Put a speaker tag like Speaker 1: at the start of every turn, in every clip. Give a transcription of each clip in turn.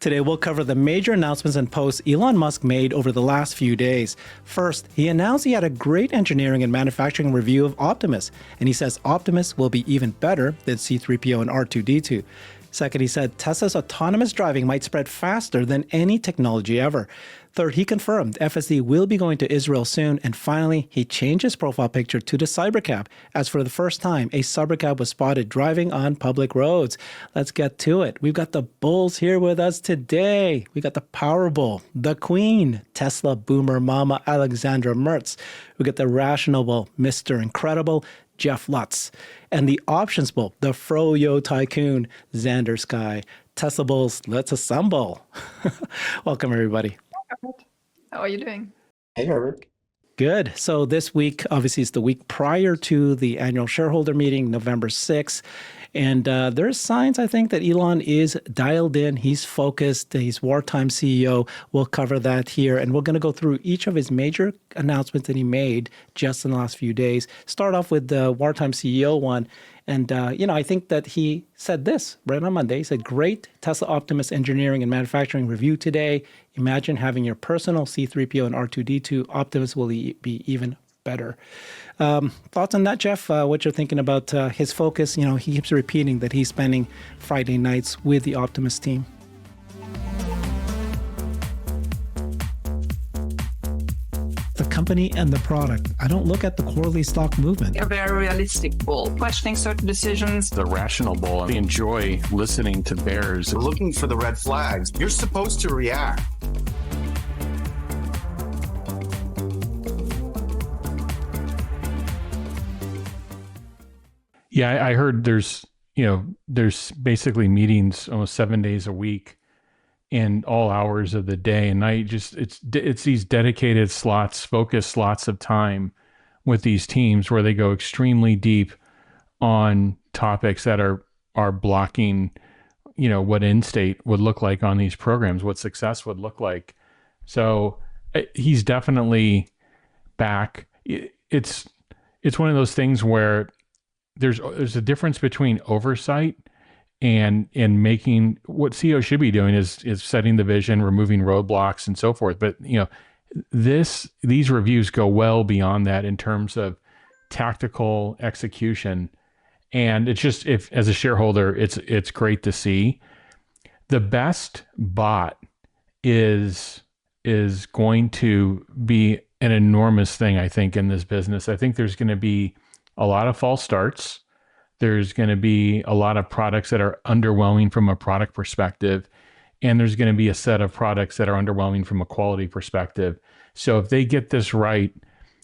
Speaker 1: Today, we'll cover the major announcements and posts Elon Musk made over the last few days. First, he announced he had a great engineering and manufacturing review of Optimus, and he says Optimus will be even better than C-3PO and R2-D2. Second, he said Tesla's autonomous driving might spread faster than any technology ever. Third, he confirmed FSD will be going to Israel soon. And finally, he changed his profile picture to the Cybercab, as for the first time, a Cybercab was spotted driving on public roads. Let's get to it. We've got the bulls here with us today. We got the Power Bull, the Queen, Tesla boomer mama Alexandra Mertz. We got the Rational Bull, Mr. Incredible, Jeff Lutz, and the Options Bull, the Froyo Tycoon, Xander Sky. Tesla Bulls, let's assemble. Welcome, everybody.
Speaker 2: How are you doing?
Speaker 3: Hey, Herbert.
Speaker 1: Good. So this week, obviously, is the week prior to the annual shareholder meeting, November 6th. And there's signs, I think, that Elon is dialed in. He's focused. He's wartime CEO. We'll cover that here. And we're going to go through each of his major announcements that he made just in the last few days. Start off with the wartime CEO one. And, I think that he said this right on Monday. He said, great Tesla Optimus engineering and manufacturing review today. Imagine having your personal C-3PO and R2-D2. Optimus will be even better. Thoughts on that, Jeff? What you're thinking about his focus? He keeps repeating that he's spending Friday nights with the Optimus team. The company and the product. I don't look at the quarterly stock movement.
Speaker 2: A very realistic bull, questioning certain decisions.
Speaker 4: The rational bull. I enjoy listening to bears.
Speaker 3: Looking for the red flags. You're supposed to react.
Speaker 4: Yeah, I heard there's basically meetings almost 7 days a week in all hours of the day and night. It's these dedicated slots, focused slots of time with these teams where they go extremely deep on topics that are blocking, what end state would look like on these programs, what success would look like. So he's definitely back. It's one of those things where there's a difference between oversight and making what CEO should be doing is setting the vision, removing roadblocks and so forth. But these reviews go well beyond that in terms of tactical execution. And it's just, if as a shareholder, it's great to see. The best bot is going to be an enormous thing, I think, in this business. I think there's going to be a lot of false starts. There's going to be a lot of products that are underwhelming from a product perspective. And there's going to be a set of products that are underwhelming from a quality perspective. So if they get this right,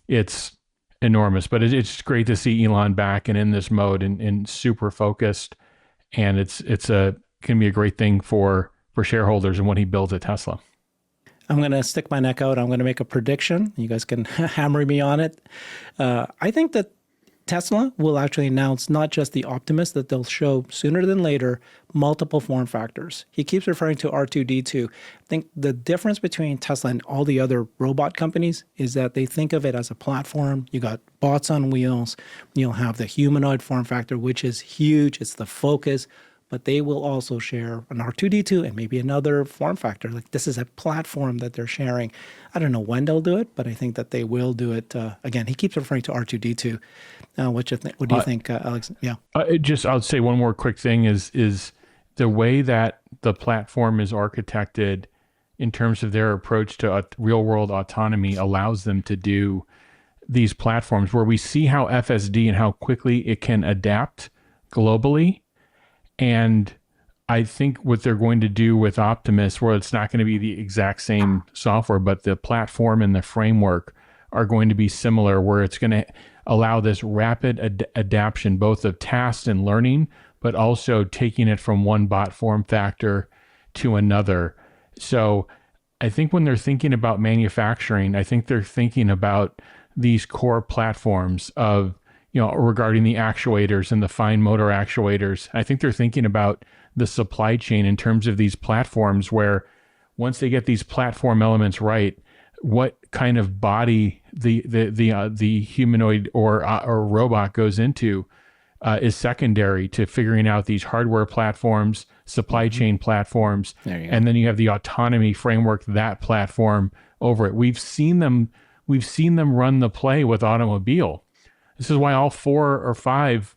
Speaker 4: it's enormous. But it's great to see Elon back and in this mode and super focused. And it's can be a great thing for shareholders and what he builds at Tesla.
Speaker 1: I'm going to stick my neck out. I'm going to make a prediction. You guys can hammer me on it. I think that Tesla will actually announce not just the Optimus, that they'll show sooner than later multiple form factors. He keeps referring to R2-D2. I think the difference between Tesla and all the other robot companies is that they think of it as a platform. You got bots on wheels. You'll have the humanoid form factor, which is huge. It's the focus. But they will also share an R2-D2 and maybe another form factor. Like, this is a platform that they're sharing. I don't know when they'll do it, but I think that they will do it. Again, he keeps referring to R2-D2. What do you think, Alex? Yeah.
Speaker 4: I'll say one more quick thing is the way that the platform is architected in terms of their approach to real world autonomy allows them to do these platforms where we see how FSD and how quickly it can adapt globally. And I think what they're going to do with Optimus, where it's not going to be the exact same software, but the platform and the framework are going to be similar, where it's going to allow this rapid adaptation, both of tasks and learning, but also taking it from one bot form factor to another. So I think when they're thinking about manufacturing, I think they're thinking about these core platforms of, regarding the actuators and the fine motor actuators. I think they're thinking about the supply chain in terms of these platforms, where once they get these platform elements right, what kind of body the humanoid or robot goes into is secondary to figuring out these hardware platforms, supply chain platforms, and then you have the autonomy framework, that platform over it. We've seen them run the play with automobile. This is why all 4 or 5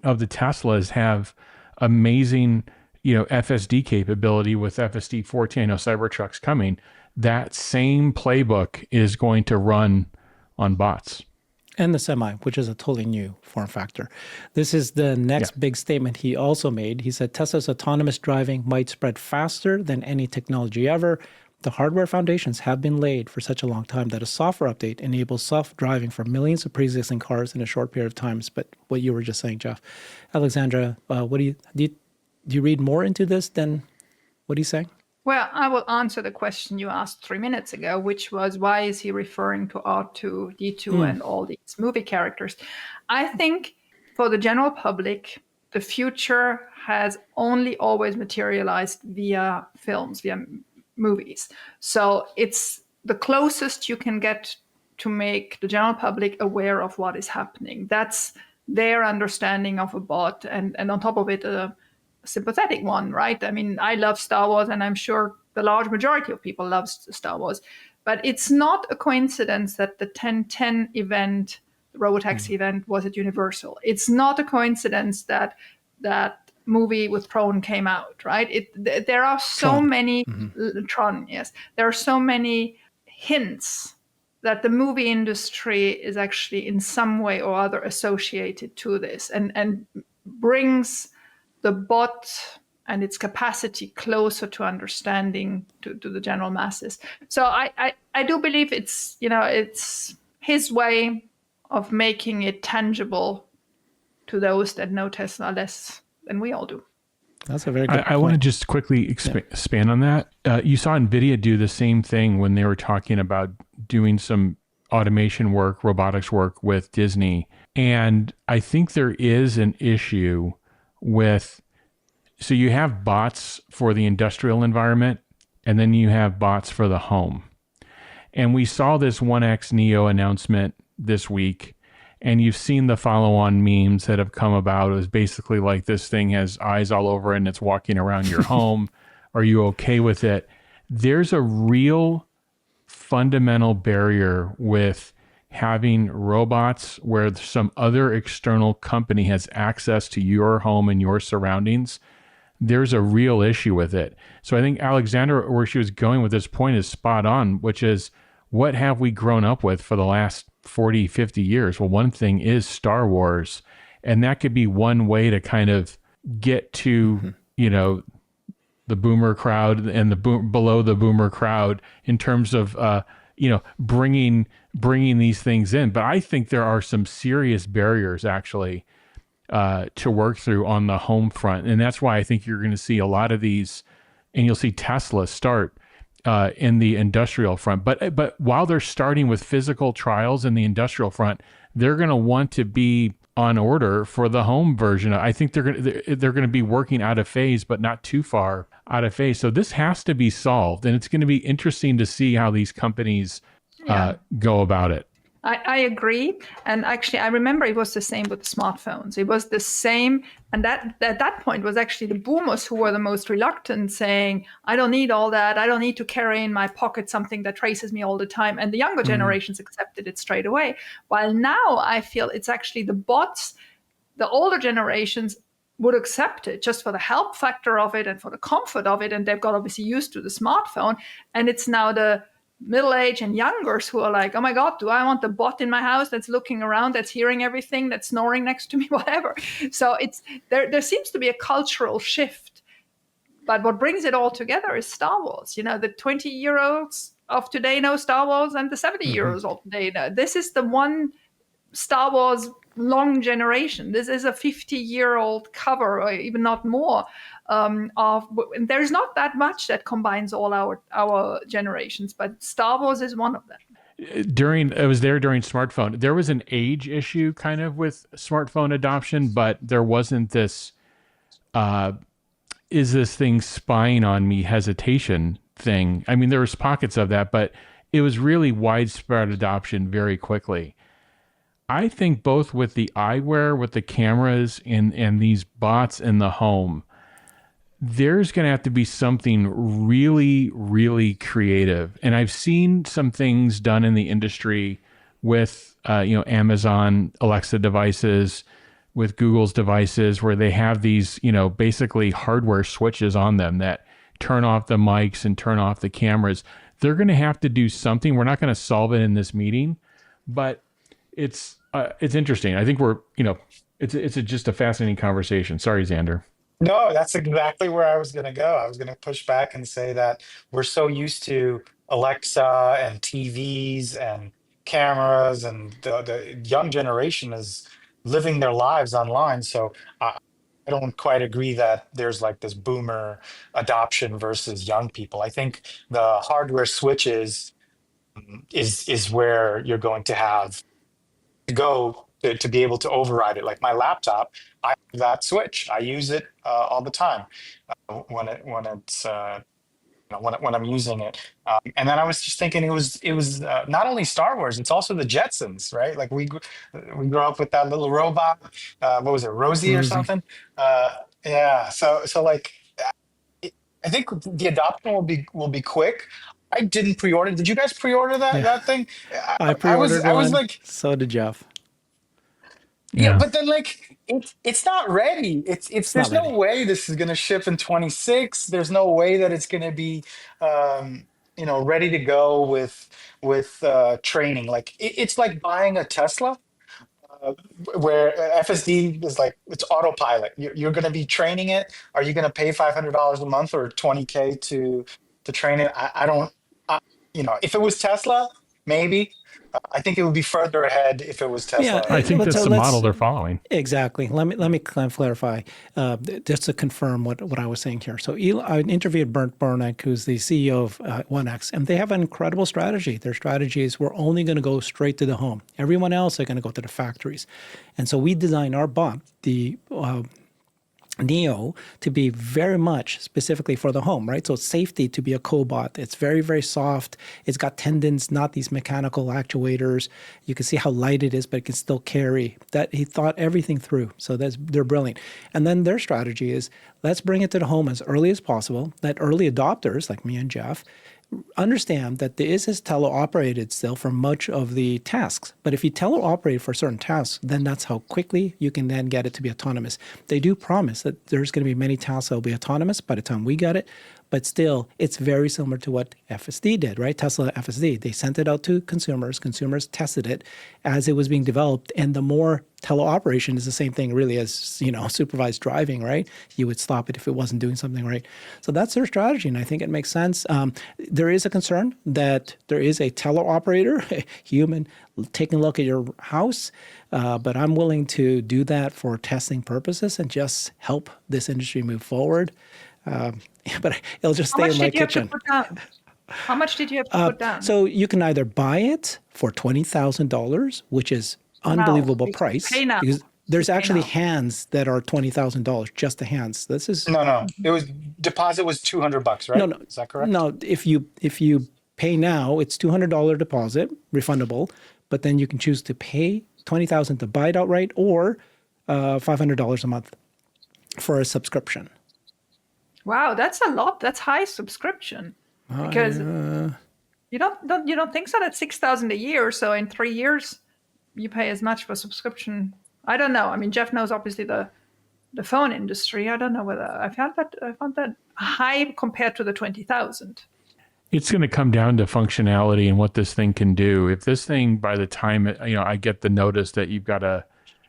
Speaker 4: of the Teslas have amazing, FSD capability with FSD 14. I know Cybertruck's coming. That same playbook is going to run on bots.
Speaker 1: And the Semi, which is a totally new form factor. This is the next big statement he also made. He said Tesla's autonomous driving might spread faster than any technology ever. The hardware foundations have been laid for such a long time that a software update enables self-driving for millions of pre-existing cars in a short period of time. But what you were just saying, Jeff. Alexandra, what do you read more into this than what he's saying?
Speaker 2: Well, I will answer the question you asked 3 minutes ago, which was why is he referring to R2, D2, and all these movie characters? I think for the general public, the future has only always materialized via films, via movies. So it's the closest you can get to make the general public aware of what is happening. That's their understanding of a bot, and on top of it, a sympathetic one, right? I mean, I love Star Wars, and I'm sure the large majority of people love Star Wars. But it's not a coincidence that the 1010 event, the Robotaxi event, was at Universal. It's not a coincidence that that movie with Tron came out, right? There are so many Tron, yes. There are so many hints that the movie industry is actually in some way or other associated to this, and brings the bot and its capacity closer to understanding to the general masses. So I do believe it's his way of making it tangible to those that know Tesla less than we all do.
Speaker 1: That's a very good point.
Speaker 4: I want to just quickly expand on that. You saw NVIDIA do the same thing when they were talking about doing some automation work, robotics work with Disney. And I think there is an issue with, so you have bots for the industrial environment, and then you have bots for the home. And we saw this 1X Neo announcement this week, and you've seen the follow-on memes that have come about. It was basically like, this thing has eyes all over it and it's walking around your home. Are you okay with it? There's a real fundamental barrier with having robots where some other external company has access to your home and your surroundings. There's a real issue with it. So I think Alexandra, where she was going with this point, is spot on, which is, what have we grown up with for the last 40, 50 years? Well, one thing is Star Wars, and that could be one way to kind of get to, the boomer crowd and the below the boomer crowd in terms of, bringing these things in. But I think there are some serious barriers actually to work through on the home front. And that's why I think you're going to see a lot of these, and you'll see Tesla start in the industrial front. But while they're starting with physical trials in the industrial front, they're going to want to be on order for the home version. I think they're going to be working out of phase, but not too far out of phase. So this has to be solved, and it's going to be interesting to see how these companies go about it.
Speaker 2: I agree. And actually, I remember it was the same with the smartphones. It was the same. And that at that point was actually the boomers who were the most reluctant, saying, I don't need all that. I don't need to carry in my pocket something that traces me all the time. And the younger generations accepted it straight away. While now I feel it's actually the bots, the older generations would accept it just for the help factor of it and for the comfort of it. And they've got obviously used to the smartphone. And it's now the middle-aged and youngers who are like, oh my God, do I want the bot in my house that's looking around, that's hearing everything, that's snoring next to me, whatever. So it's there seems to be a cultural shift. But what brings it all together is Star Wars. The 20-year-olds of today know Star Wars, and the 70-year-olds of today know. This is the one Star Wars long generation. This is a 50-year-old cover, or even not more. There's not that much that combines all our generations, but Star Wars is one of them.
Speaker 4: I was there during smartphone. There was an age issue kind of with smartphone adoption, but there wasn't this, is this thing spying on me hesitation thing. I mean, there was pockets of that, but it was really widespread adoption very quickly. I think both with the eyewear, with the cameras, and these bots in the home, there's going to have to be something really, really creative. And I've seen some things done in the industry with, Amazon Alexa devices, with Google's devices, where they have these, basically hardware switches on them that turn off the mics and turn off the cameras. They're going to have to do something. We're not going to solve it in this meeting, but it's interesting. I think it's just a fascinating conversation. Sorry, Xander.
Speaker 5: No, that's exactly where I was going to go. I was going to push back and say that we're so used to Alexa and TVs and cameras, and the young generation is living their lives online. So I don't quite agree that there's like this boomer adoption versus young people. I think the hardware switches is where you're going to have to go to be able to override it. Like my laptop, I have that switch. I use it all the time when I'm using it. And then I was just thinking it was not only Star Wars, it's also the Jetsons, right? Like we grew up with that little robot. What was it, Rosie or
Speaker 1: Rosie.
Speaker 5: something? Yeah. So like I think the adoption will be quick. I didn't pre-order. Did you guys pre-order that
Speaker 1: Yeah,
Speaker 5: that thing?
Speaker 1: I
Speaker 5: I was
Speaker 1: pre-ordered
Speaker 5: I was
Speaker 1: one.
Speaker 5: like,
Speaker 1: So did Jeff.
Speaker 5: yeah,
Speaker 4: Yeah.
Speaker 5: but then like it's not ready. It's
Speaker 1: It's not
Speaker 5: there's no
Speaker 1: ready.
Speaker 5: way this is gonna ship in 26. There's no way that it's gonna be ready to go with training. Like it's like buying a Tesla, uh, where FSD is like it's autopilot. You're gonna be training it. Are you gonna pay $500 a month or 20K to train it? I don't. I, if it was Tesla, maybe. I think it would be further ahead if it was
Speaker 1: Yeah,
Speaker 5: Tesla.
Speaker 4: I think
Speaker 1: let's
Speaker 4: that's the model they're following.
Speaker 1: exactly. Let me clarify, just to confirm what I was saying here. So I interviewed Bernd Bernick, who's the CEO of 1X, and they have an incredible strategy. Their strategy is we're only going to go straight to the home. Everyone else are going to go to the factories, and so we designed our bot, the Neo, to be very much specifically for the home, right? So safety to be a cobot. It's very, very soft. It's got tendons, not these mechanical actuators. You can see how light it is, but it can still carry. That he thought everything through. So they're brilliant. And then their strategy is let's bring it to the home as early as possible. That early adopters like me and Jeff understand that there is teleoperated still for much of the tasks. But if you teleoperate for certain tasks, then that's how quickly you can then get it to be autonomous. They do promise that there's going to be many tasks that will be autonomous by the time we get it. But still, it's very similar to what FSD did, right? Tesla FSD. They sent it out to consumers. Consumers tested it as it was being developed. And the more teleoperation is the same thing really as, supervised driving, right? You would stop it if it wasn't doing something right. So that's their strategy, and I think it makes sense. There is a concern that there is a teleoperator, a human, taking a look at your house, but I'm willing to do that for testing purposes and just help this industry move forward. But it'll just
Speaker 2: How
Speaker 1: stay
Speaker 2: much
Speaker 1: in my
Speaker 2: did you have to
Speaker 1: kitchen.
Speaker 2: put down? How much did you have to put down?
Speaker 1: So you can either buy it for $20,000, which is unbelievable
Speaker 2: You
Speaker 1: price,
Speaker 2: pay now.
Speaker 1: because there's
Speaker 2: Pay
Speaker 1: actually
Speaker 2: now.
Speaker 1: hands that are $20,000, just the hands. This is
Speaker 5: No. It was deposit was $200, right?
Speaker 1: no,
Speaker 5: Is that correct?
Speaker 1: no. If you pay now, it's $200 deposit, refundable, but then you can choose to pay $20,000 to buy it outright, or $500 a month for a subscription.
Speaker 2: Wow, that's a lot. That's high subscription. Because you don't think so? That's 6,000 a year. So in 3 years, you pay as much for subscription. I don't know. I mean, Jeff knows obviously the phone industry. I don't know whether I found that high compared to the 20,000.
Speaker 4: It's going to come down to functionality and what this thing can do. If this thing, by the time I get the notice that you've got to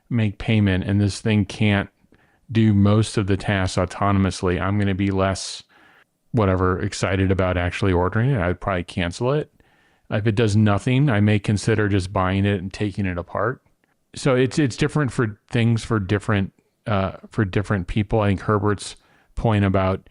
Speaker 4: make payment, and this thing can't do most of the tasks autonomously, I'm going to be less excited about actually ordering it. I'd probably cancel it. If it does nothing, I may consider just buying it and taking it apart. So it's different for things for different people. I think Herbert's point about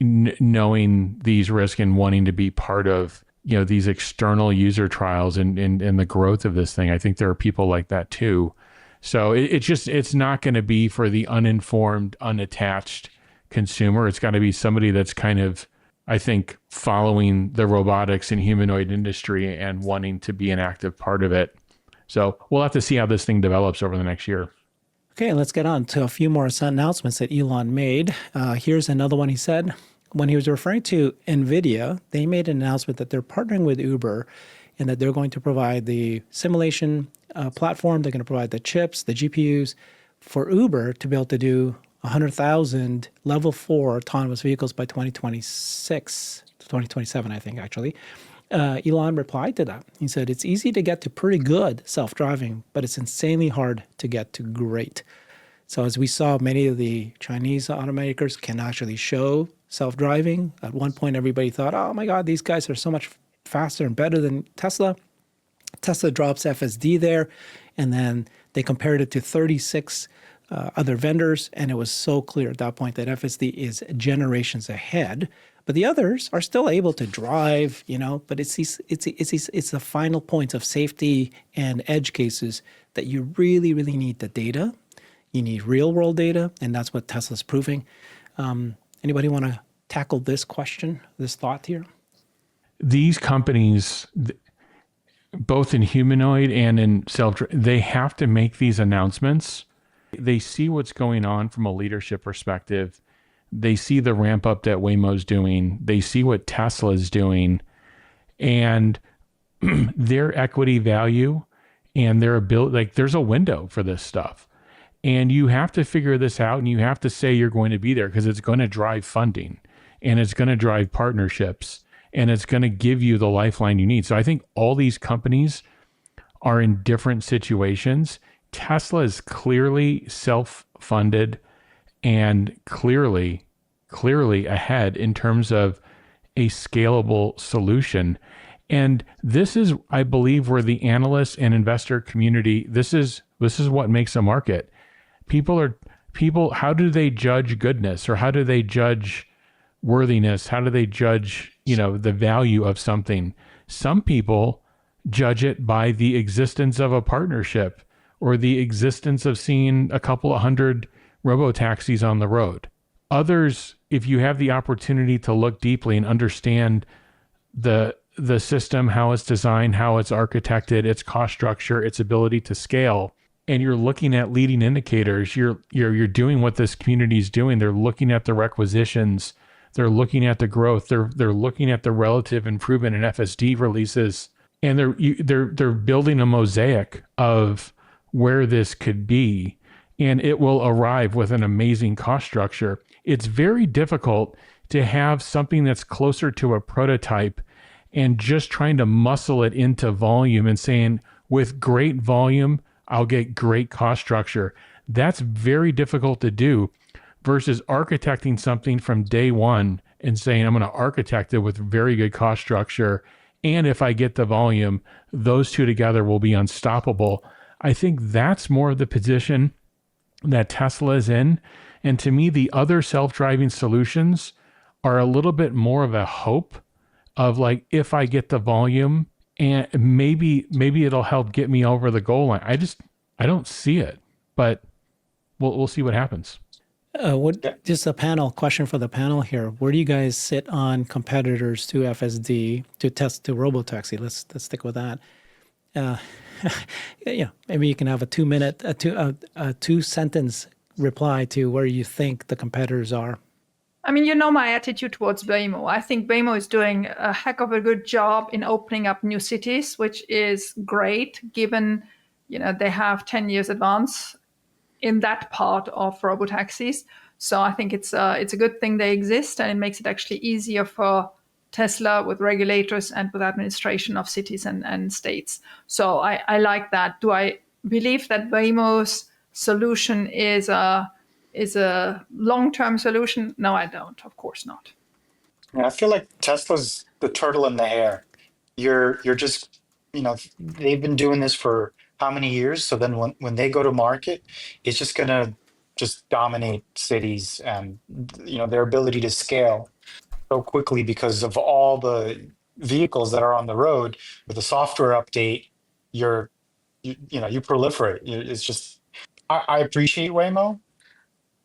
Speaker 4: knowing these risks and wanting to be part of these external user trials and the growth of this thing. I think there are people like that too. So it's not going to be for the uninformed, unattached consumer. It's got to be somebody that's kind of, I think, following the robotics and humanoid industry and wanting to be an active part of it. So we'll have to see how this thing develops over the next year.
Speaker 1: Okay, let's get on to a few more announcements that Elon made. Here's another one he said. When he was referring to NVIDIA, they made an announcement that they're partnering with Uber and that they're going to provide the simulation platform. They're going to provide the chips, the GPUs for Uber to be able to do 100,000 level 4 autonomous vehicles by 2026, 2027, I think, actually. Elon replied to that. He said, it's easy to get to pretty good self-driving, but it's insanely hard to get to great. So as we saw, many of the Chinese automakers can actually show self-driving. At one point, everybody thought, oh my God, these guys are so much faster and better than Tesla. Tesla drops FSD there, and then they compared it to 36 other vendors, and it was so clear at that point that FSD is generations ahead. But the others are still able to drive, but it's the final points of safety and edge cases that you really, really need the data. You need real world data, and that's what Tesla's proving. Anybody want to tackle this question, this thought here?
Speaker 4: These companies, both in humanoid and in they have to make these announcements. They see what's going on from a leadership perspective. They see the ramp up that Waymo's doing. They see what Tesla's doing, and their equity value and their ability, like there's a window for this stuff. And you have to figure this out, and you have to say you're going to be there because it's going to drive funding and it's going to drive partnerships and it's going to give you the lifeline you need. So I think all these companies are in different situations. Tesla is clearly self-funded and clearly ahead in terms of a scalable solution. And this is, I believe, where the analyst and investor community, this is what makes a market. People, how do they judge goodness, or how do they judge worthiness? How do they judge, the value of something? Some people judge it by the existence of a partnership or the existence of seeing a couple of hundred robo-taxis on the road. Others, if you have the opportunity to look deeply and understand the system, how it's designed, how it's architected, its cost structure, its ability to scale, and you're looking at leading indicators, you're doing what this community is doing. They're looking at the requisitions, they're looking at the growth, they're looking at the relative improvement in FSD releases, and they're building a mosaic of where this could be, and it will arrive with an amazing cost structure. It's very difficult to have something that's closer to a prototype and just trying to muscle it into volume and saying, with great volume, I'll get great cost structure. That's very difficult to do versus architecting something from day one and saying, I'm going to architect it with very good cost structure. And if I get the volume, those two together will be unstoppable. I think that's more of the position that Tesla is in. And to me, the other self-driving solutions are a little bit more of a hope of like, if I get the volume, and maybe it'll help get me over the goal line. I don't see it, but we'll see what happens.
Speaker 1: Just a panel question for the panel here. Where do you guys sit on competitors to FSD to robotaxi? Let's stick with that. Maybe you can have a 2-minute, a 2-sentence reply to where you think the competitors are.
Speaker 2: I mean, my attitude towards Waymo. I think Waymo is doing a heck of a good job in opening up new cities, which is great given, they have 10 years advance in that part of robotaxis. So I think it's a good thing they exist, and it makes it actually easier for Tesla with regulators and with administration of cities and states. So I like that. Do I believe that Waymo's solution is a long-term solution? No, I don't. Of course not.
Speaker 5: Yeah, I feel like Tesla's the turtle in the hare. You're just, they've been doing this for how many years? So then when they go to market, it's just gonna just dominate cities, and their ability to scale so quickly because of all the vehicles that are on the road. With a software update, you proliferate. It's just, I appreciate Waymo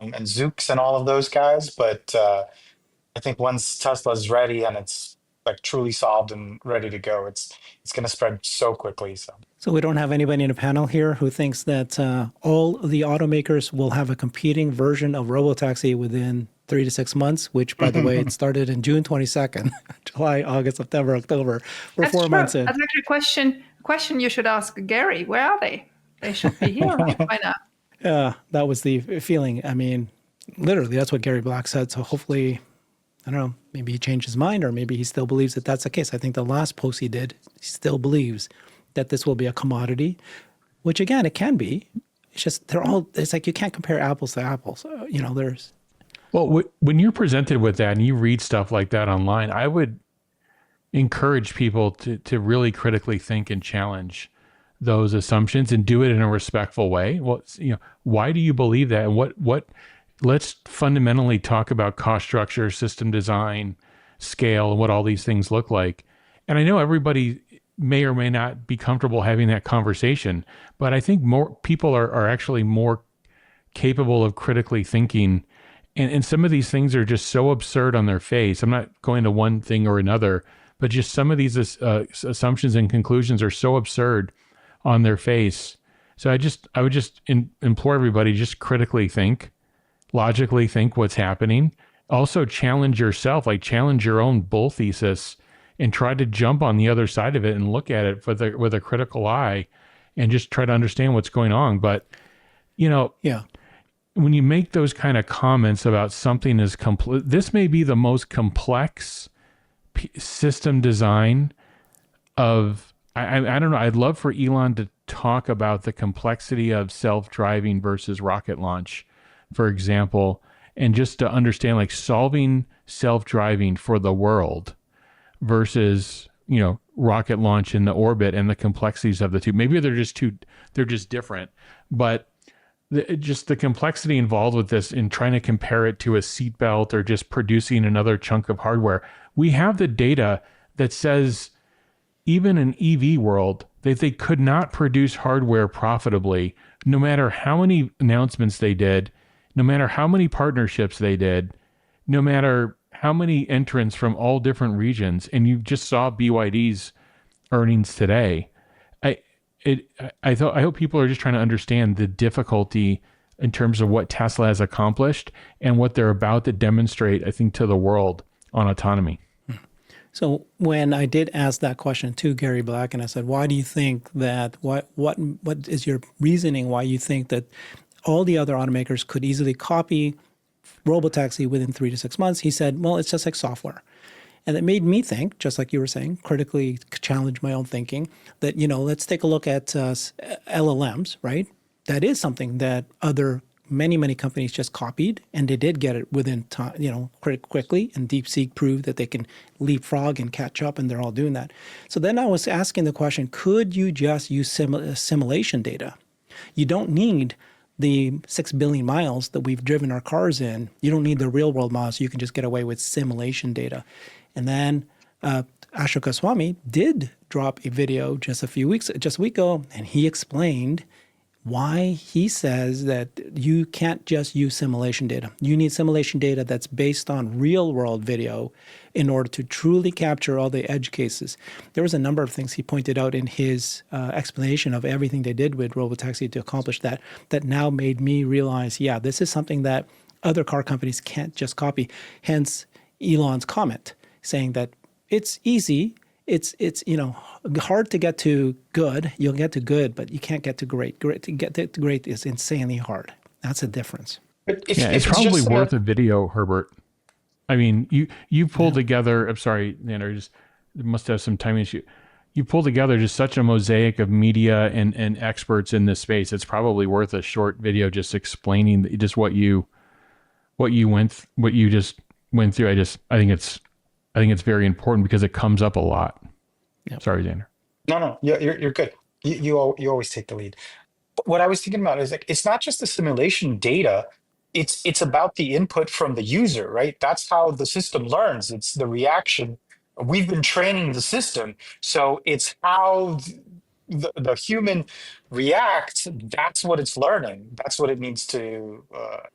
Speaker 5: and Zoox and all of those guys, but I think once Tesla's ready and it's like truly solved and ready to go, it's going to spread so quickly.
Speaker 1: So we don't have anybody in the panel here who thinks that all the automakers will have a competing version of robotaxi within 3 to 6 months, which, by the way, it started in June 22nd, July, August, September, October. We're
Speaker 2: That's
Speaker 1: 4
Speaker 2: true.
Speaker 1: months in.
Speaker 2: That's actually a question you should ask Gary. Where are they? They should be here by now.
Speaker 1: Yeah, that was the feeling. I mean, literally, that's what Gary Black said. So hopefully, I don't know, maybe he changed his mind or maybe he still believes that that's the case. I think the last post he did, he still believes that this will be a commodity, which again, it can be. It's just, it's like you can't compare apples to apples. There's.
Speaker 4: Well, when you're presented with that and you read stuff like that online, I would encourage people to really critically think and challenge those assumptions and do it in a respectful way. Well, why do you believe that? And what let's fundamentally talk about cost structure, system design, scale, and what all these things look like. And I know everybody may or may not be comfortable having that conversation, but I think more people are actually more capable of critically thinking. And some of these things are just so absurd on their face. I'm not going to one thing or another, but just some of these assumptions and conclusions are so absurd on their face. So I would just implore everybody, just critically think, logically think what's happening. Also challenge yourself, like challenge your own bull thesis and try to jump on the other side of it and look at it with a critical eye and just try to understand what's going on. But,
Speaker 1: Yeah.
Speaker 4: when you make those kind of comments about something as complete, this may be the most complex system design of, I don't know. I'd love for Elon to talk about the complexity of self-driving versus rocket launch, for example, and just to understand like solving self-driving for the world versus, rocket launch in the orbit and the complexities of the two. Maybe they're just different, but just the complexity involved with this in trying to compare it to a seatbelt or just producing another chunk of hardware. We have the data that says even in EV world that they could not produce hardware profitably, no matter how many announcements they did, no matter how many partnerships they did, no matter how many entrants from all different regions. And you just saw BYD's earnings today. I hope people are just trying to understand the difficulty in terms of what Tesla has accomplished and what they're about to demonstrate, I think, to the world on autonomy.
Speaker 1: So when I did ask that question to Gary Black, and I said, why do you think that, what is your reasoning why you think that all the other automakers could easily copy robotaxi within 3 to 6 months? He said, well, it's just like software. And it made me think, just like you were saying, critically challenge my own thinking that, let's take a look at LLMs, right? That is something that many companies just copied, and they did get it within time, quickly. And DeepSeek proved that they can leapfrog and catch up, and they're all doing that. So then I was asking the question, could you just use simulation data? You don't need the 6 billion miles that we've driven our cars in. You don't need the real world miles. You can just get away with simulation data. And then Ashoka Swamy did drop a video just a week ago, and he explained why he says that you can't just use simulation data. You need simulation data that's based on real world video in order to truly capture all the edge cases. There was a number of things he pointed out in his explanation of everything they did with robotaxi to accomplish that now made me realize, yeah, this is something that other car companies can't just copy. Hence Elon's comment saying that it's easy. It's hard to get to good. You'll get to good, but you can't get to great. To get to great is insanely hard. That's a difference.
Speaker 5: But
Speaker 4: it's probably worth a video, Herbert. I mean, you pulled together. I'm sorry, Nander, just must have some time issue. You pulled together just such a mosaic of media and experts in this space. It's probably worth a short video just explaining just what you just went through. I think it's very important because it comes up a lot. Yep. Sorry, Xander.
Speaker 5: No, you're good. You always take the lead. But what I was thinking about is like it's not just the simulation data. It's about the input from the user, right? That's how the system learns. It's the reaction. We've been training the system, so it's how the human reacts. That's what it's learning. That's what it needs to,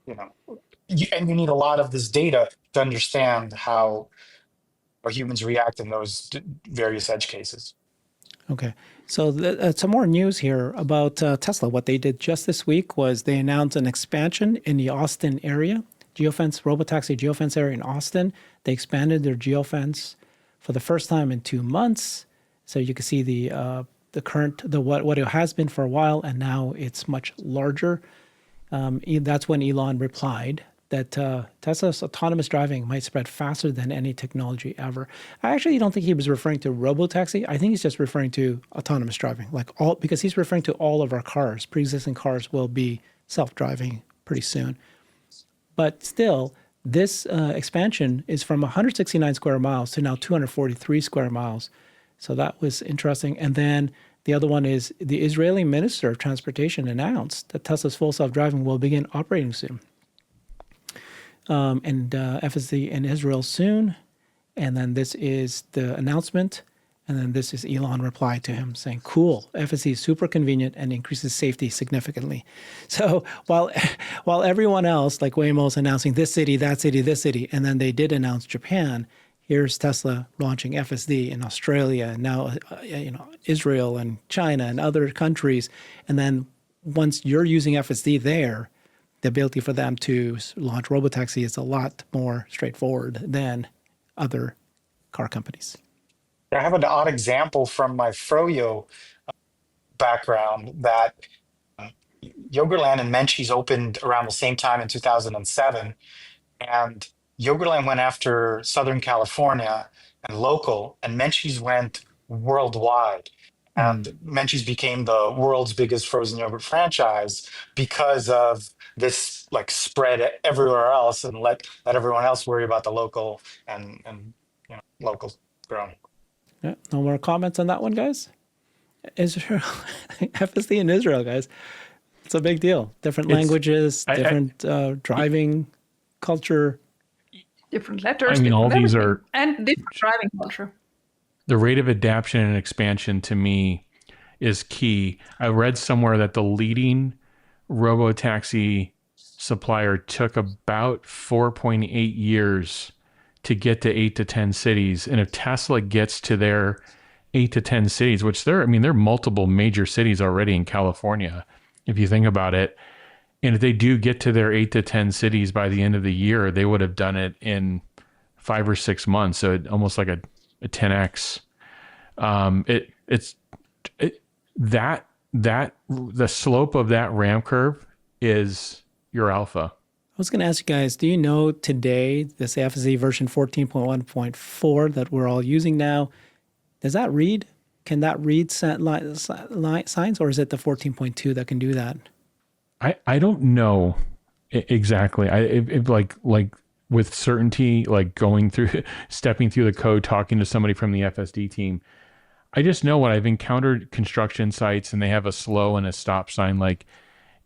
Speaker 5: and you need a lot of this data to understand how humans react in those various edge cases.
Speaker 1: Okay. So some more news here about Tesla. What they did just this week was they announced an expansion in the Austin area, robotaxi geofence area in Austin. They expanded their geofence for the first time in 2 months. So you can see what it has been for a while, and now it's much larger. That's when Elon replied that Tesla's autonomous driving might spread faster than any technology ever. I actually don't think he was referring to robotaxi. I think he's just referring to autonomous driving, because he's referring to all of our cars. Pre-existing cars will be self-driving pretty soon. But still, this expansion is from 169 square miles to now 243 square miles. So that was interesting. And then the other one is the Israeli Minister of Transportation announced that Tesla's full self-driving will begin operating soon. And FSD in Israel soon. And then this is the announcement. And then this is Elon reply to him saying, cool, FSD is super convenient and increases safety significantly. So while everyone else, like Waymo's announcing this city, that city, this city, and then they did announce Japan, here's Tesla launching FSD in Australia, and now Israel and China and other countries. And then once you're using FSD there, the ability for them to launch robotaxi is a lot more straightforward than other car companies.
Speaker 5: I have an odd example from my Froyo background that Yogurtland and Menchie's opened around the same time in 2007. And Yogurtland went after Southern California and local, and Menchie's went worldwide. And Menchie's became the world's biggest frozen yogurt franchise because of this spread everywhere else, and let everyone else worry about the local and local grown.
Speaker 1: Yeah, no more comments on that one, guys? Israel, FSD in Israel, guys. It's a big deal. Different languages, different driving culture.
Speaker 2: Different letters.
Speaker 4: I mean, all these are...
Speaker 2: And different driving culture.
Speaker 4: The rate of adaptation and expansion to me is key. I read somewhere that the leading robotaxi supplier took about 4.8 years to get to 8 to 10 cities. And if Tesla gets to their 8 to 10 cities, which there are multiple major cities already in California, if you think about it, and if they do get to their 8 to 10 cities by the end of the year, they would have done it in 5 or 6 months. So almost like a 10x. The slope of that ramp curve is your alpha.
Speaker 1: I was going to ask you guys, do you know today, this FSD version 14.1.4 that we're all using now, does that read? Can that read signs, or is it the 14.2 that can do that?
Speaker 4: I don't know exactly. Like with certainty, like stepping through the code, talking to somebody from the FSD team. I just know when I've encountered construction sites and they have a slow and a stop sign, like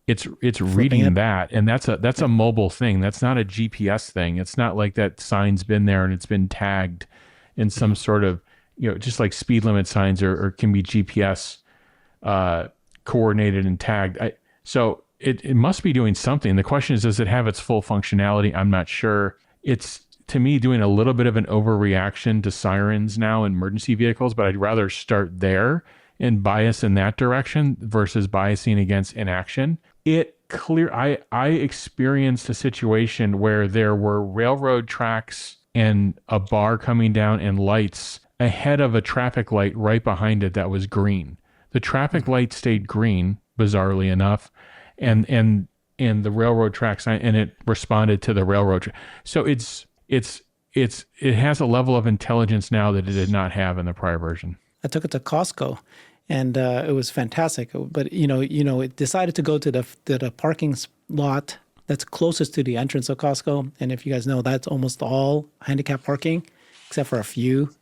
Speaker 4: it's reading that, and that's a mobile thing. That's not a GPS thing. It's not like that sign's been there and it's been tagged in some sort of, just like speed limit signs or can be GPS coordinated and tagged. So it must be doing something. The question is, does it have its full functionality? I'm not sure. It's, to me, doing a little bit of an overreaction to sirens now in emergency vehicles, but I'd rather start there and bias in that direction versus biasing against inaction. I experienced a situation where there were railroad tracks and a bar coming down and lights ahead of a traffic light right behind it that was green. The traffic light stayed green, bizarrely enough, and the railroad tracks, and it responded to the railroad. So it has a level of intelligence now that it did not have in the prior version.
Speaker 1: I took it to Costco, and it was fantastic. But it decided to go to the parking lot that's closest to the entrance of Costco. And if you guys know, that's almost all handicap parking, except for a few.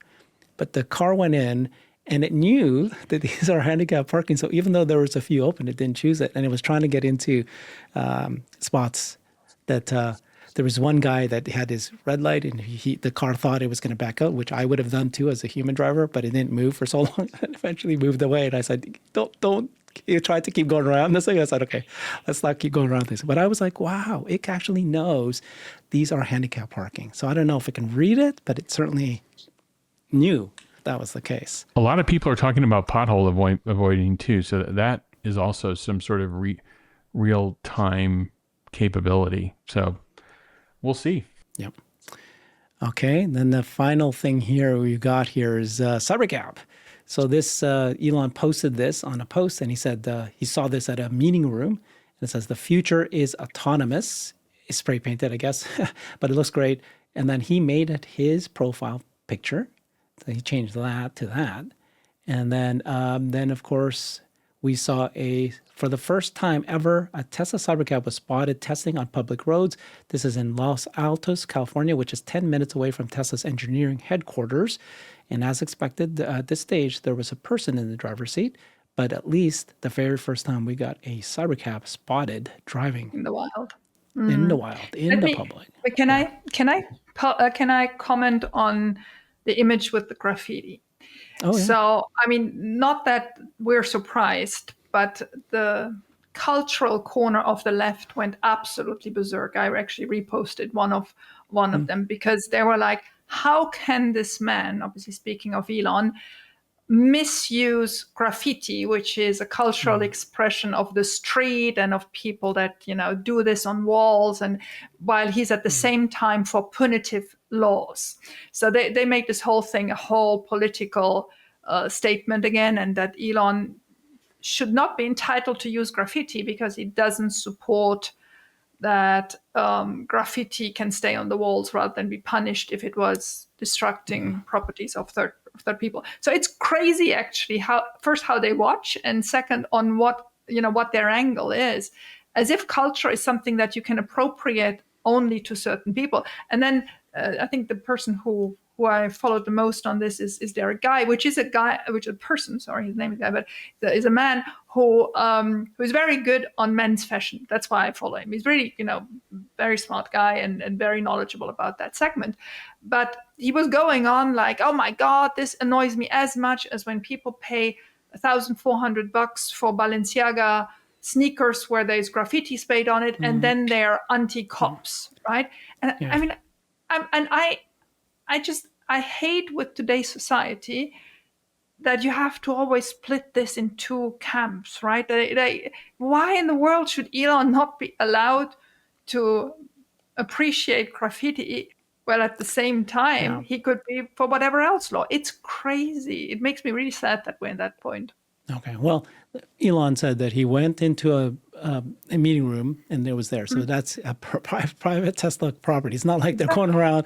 Speaker 1: But the car went in, and it knew that these are handicap parking. So even though there was a few open, it didn't choose it. And it was trying to get into spots that there was one guy that had his red light, and the car thought it was going to back out, which I would have done too as a human driver, but it didn't move for so long. And eventually moved away. And I said, don't. He tried to keep going around this thing. I said, okay, let's not keep going around this. But I was like, wow, it actually knows these are handicap parking. So I don't know if it can read it, but it certainly knew that was the case.
Speaker 4: A lot of people are talking about pothole avoiding too. So that is also some sort of real-time capability. So we'll see.
Speaker 1: Yep. Okay, then the final thing here we got here is CyberCab. So this Elon posted this on a post, and he said he saw this at a meeting room. And it says the future is autonomous. It's spray painted, I guess, but it looks great. And then he made it his profile picture. So he changed that to that. And then of course we saw for the first time ever, a Tesla Cybercab was spotted testing on public roads. This is in Los Altos, California, which is 10 minutes away from Tesla's engineering headquarters. And as expected, at this stage, there was a person in the driver's seat, but at least the very first time we got a Cybercab spotted driving
Speaker 2: in the wild.
Speaker 1: in the wild, in the public.
Speaker 2: But can I comment on the image with the graffiti?
Speaker 1: Oh, yeah.
Speaker 2: So, I mean, not that we're surprised, but the cultural corner of the left went absolutely berserk. I actually reposted one of them because they were like, how can this man, obviously speaking of Elon, misuse graffiti, which is a cultural expression of the street and of people that, do this on walls, and while he's at the same time for punitive laws. So they make this whole thing a whole political statement again, and that Elon should not be entitled to use graffiti because he doesn't support that graffiti can stay on the walls rather than be punished if it was destructing properties of third people. So it's crazy, actually, how they watch, and second on what their angle is, as if culture is something that you can appropriate only to certain people. And then I think the person who I followed the most on this is there a guy, his name is guy, but is a man who is very good on men's fashion. That's why I follow him. He's really, very smart guy and very knowledgeable about that segment. But he was going on like, oh my God, this annoys me as much as when people pay $1,400 for Balenciaga sneakers where there's graffiti sprayed on it, and then they're anti-cops, right? And
Speaker 1: Yeah.
Speaker 2: I mean, I hate with today's society that you have to always split this in two camps, right? Why in the world should Elon not be allowed to appreciate graffiti? Well, at the same time, he could be for whatever else law. It's crazy. It makes me really sad that we're in that point.
Speaker 1: Okay. Well, Elon said that he went into a meeting room and it was there. So that's a private Tesla property. It's not like they're going around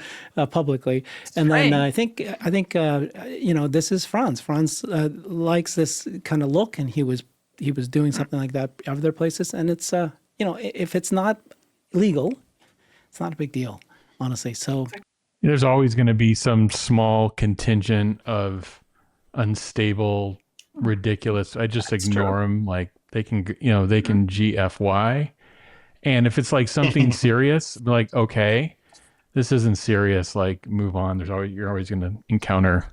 Speaker 1: publicly. And then I think this is Franz. Franz likes this kind of look, and he was doing something like that other places. And it's if it's not legal, it's not a big deal, honestly. So
Speaker 4: There's always going to be some small contingent of unstable, ridiculous. I just ignore them. Like they can GFY. And if it's like something serious, like, okay, this isn't serious, like move on. You're always going to encounter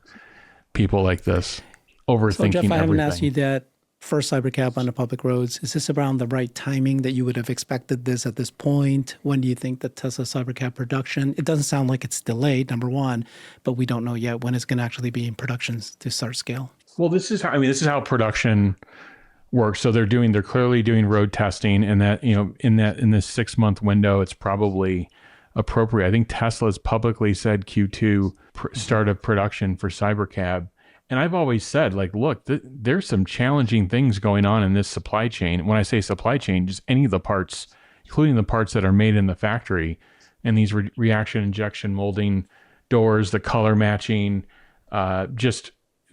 Speaker 4: people like this overthinking
Speaker 1: So Jeff, I haven't
Speaker 4: everything.
Speaker 1: asked you that first Cybercab on the public roads. Is this around the right timing that you would have expected this at this point? When do you think that Tesla Cybercab production? It doesn't sound like it's delayed, number one, but we don't know yet when it's going to actually be in production to start scale.
Speaker 4: Well, this is how production works. So they're clearly doing road testing, and that, in this 6-month window, it's probably appropriate. I think Tesla's publicly said Q2 start of production for Cybercab. And I've always said, like, look, there's some challenging things going on in this supply chain. When I say supply chain, just any of the parts, including the parts that are made in the factory, and these reaction injection molding doors, the color matching,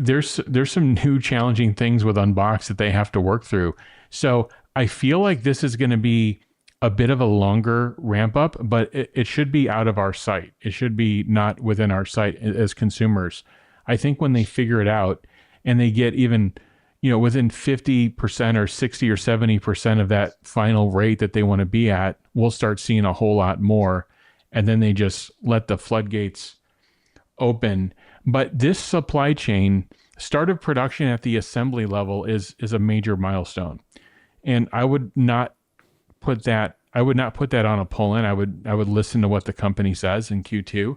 Speaker 4: there's some new challenging things with Unbox that they have to work through. So I feel like this is going to be a bit of a longer ramp up, but it should be out of our sight. It should be not within our sight as consumers. I think when they figure it out and they get even, within 50% or 60 or 70% of that final rate that they want to be at, we'll start seeing a whole lot more. And then they just let the floodgates open. But this supply chain, start of production at the assembly level is a major milestone. And I would not put that on a pull-in. I would listen to what the company says in Q2.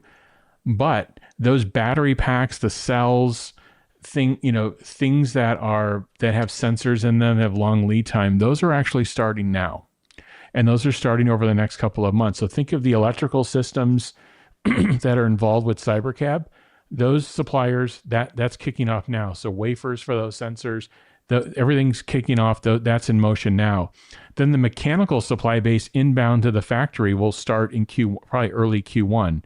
Speaker 4: But those battery packs, the cells, things that have sensors in them, have long lead time, those are actually starting now. And those are starting over the next couple of months. So think of the electrical systems that are involved with CyberCab. Those suppliers, that's kicking off now. So wafers for those sensors, everything's kicking off. That's in motion now. Then the mechanical supply base inbound to the factory will start in probably early Q1.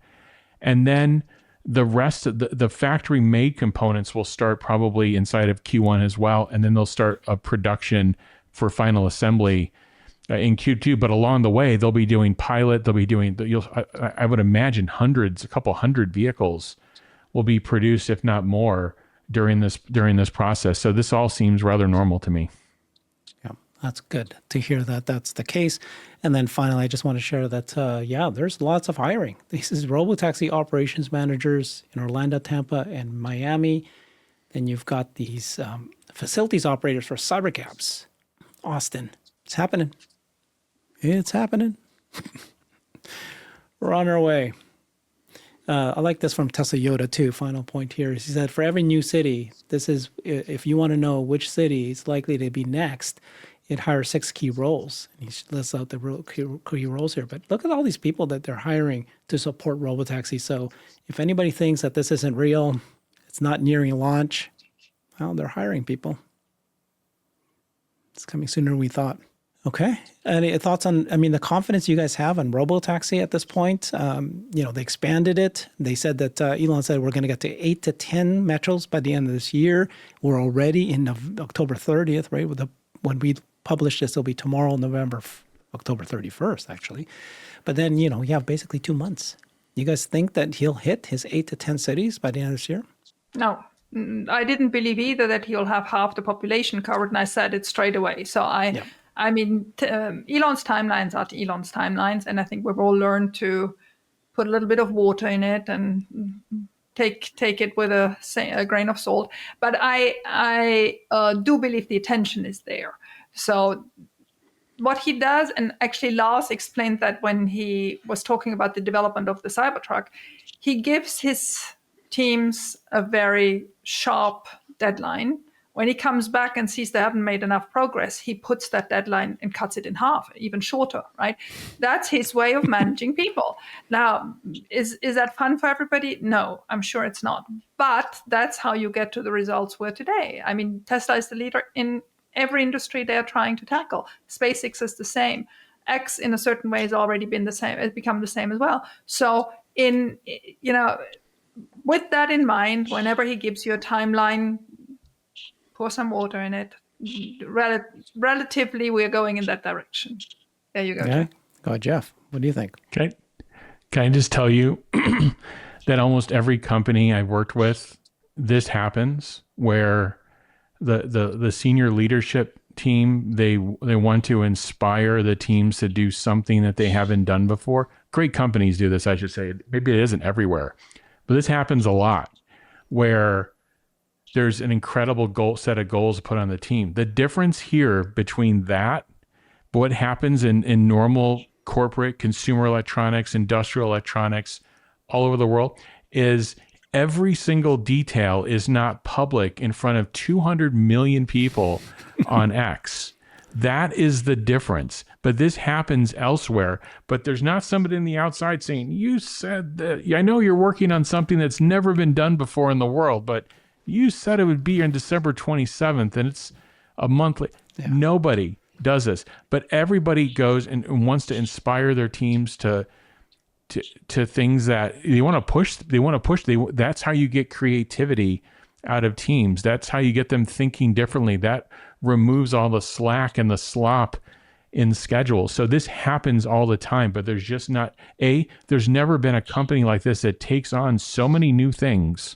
Speaker 4: And then the rest of the factory made components will start probably inside of Q1 as well. And then they'll start a production for final assembly in Q2, but along the way, they'll be doing pilot. They'll be doing, I would imagine a couple hundred vehicles will be produced, if not more, during this process. So this all seems rather normal to me.
Speaker 1: Yeah, that's good to hear that that's the case. And then finally, I just want to share that, there's lots of hiring. This is robotaxi operations managers in Orlando, Tampa, and Miami. Then you've got these facilities operators for cybercabs. Austin, it's happening. It's happening. We're on our way. I like this from Tesla Yoda too. Final point here. He said, for every new city, this is, if you want to know which city is likely to be next, it hires 6 key roles. And he lists out the key roles here. But look at all these people that they're hiring to support robotaxi. So if anybody thinks that this isn't real, it's not nearing launch, well, they're hiring people. It's coming sooner than we thought. Okay. Any thoughts on, the confidence you guys have on robotaxi at this point? They expanded it. They said that Elon said we're going to get to 8 to 10 metros by the end of this year. We're already in October 30th, right? When we publish this, it'll be tomorrow, October 31st, actually. But then, you have basically 2 months. You guys think that he'll hit his 8 to 10 cities by the end of this year?
Speaker 2: No. I didn't believe either that he'll have half the population covered, and I said it straight away. So Elon's timelines are Elon's timelines, and I think we've all learned to put a little bit of water in it and take it with a grain of salt. But I do believe the attention is there. So what he does, and actually Lars explained that when he was talking about the development of the Cybertruck, he gives his teams a very sharp deadline. When he comes back and sees they haven't made enough progress, he puts that deadline and cuts it in half, even shorter, right? That's his way of managing people. Now, is that fun for everybody? No, I'm sure it's not. But that's how you get to the results we're today. Tesla is the leader in every industry they're trying to tackle. SpaceX is the same. X, in a certain way, has already been the same. It's become the same as well. So, with that in mind, whenever he gives you a timeline, pour some water in it. Relatively, we're going in that direction. There you go.
Speaker 1: Okay.
Speaker 2: Jeff.
Speaker 1: Go ahead, Jeff. What do you think?
Speaker 4: Okay. Can I just tell you that almost every company I've worked with, this happens where the senior leadership team, they want to inspire the teams to do something that they haven't done before. Great companies do this, I should say. Maybe it isn't everywhere, but this happens a lot where there's an incredible set of goals put on the team. The difference here between that, what happens in normal corporate consumer electronics, industrial electronics, all over the world, is every single detail is not public in front of 200 million people on X. That is the difference. But this happens elsewhere. But there's not somebody on the outside saying, you said that, I know you're working on something that's never been done before in the world, but you said it would be on December 27th, and it's a month late. Yeah. Nobody does this, but everybody goes and wants to inspire their teams to things that they want to push. That's how you get creativity out of teams. That's how you get them thinking differently. That removes all the slack and the slop in schedule. So this happens all the time, but there's just not there's never been a company like this that takes on so many new things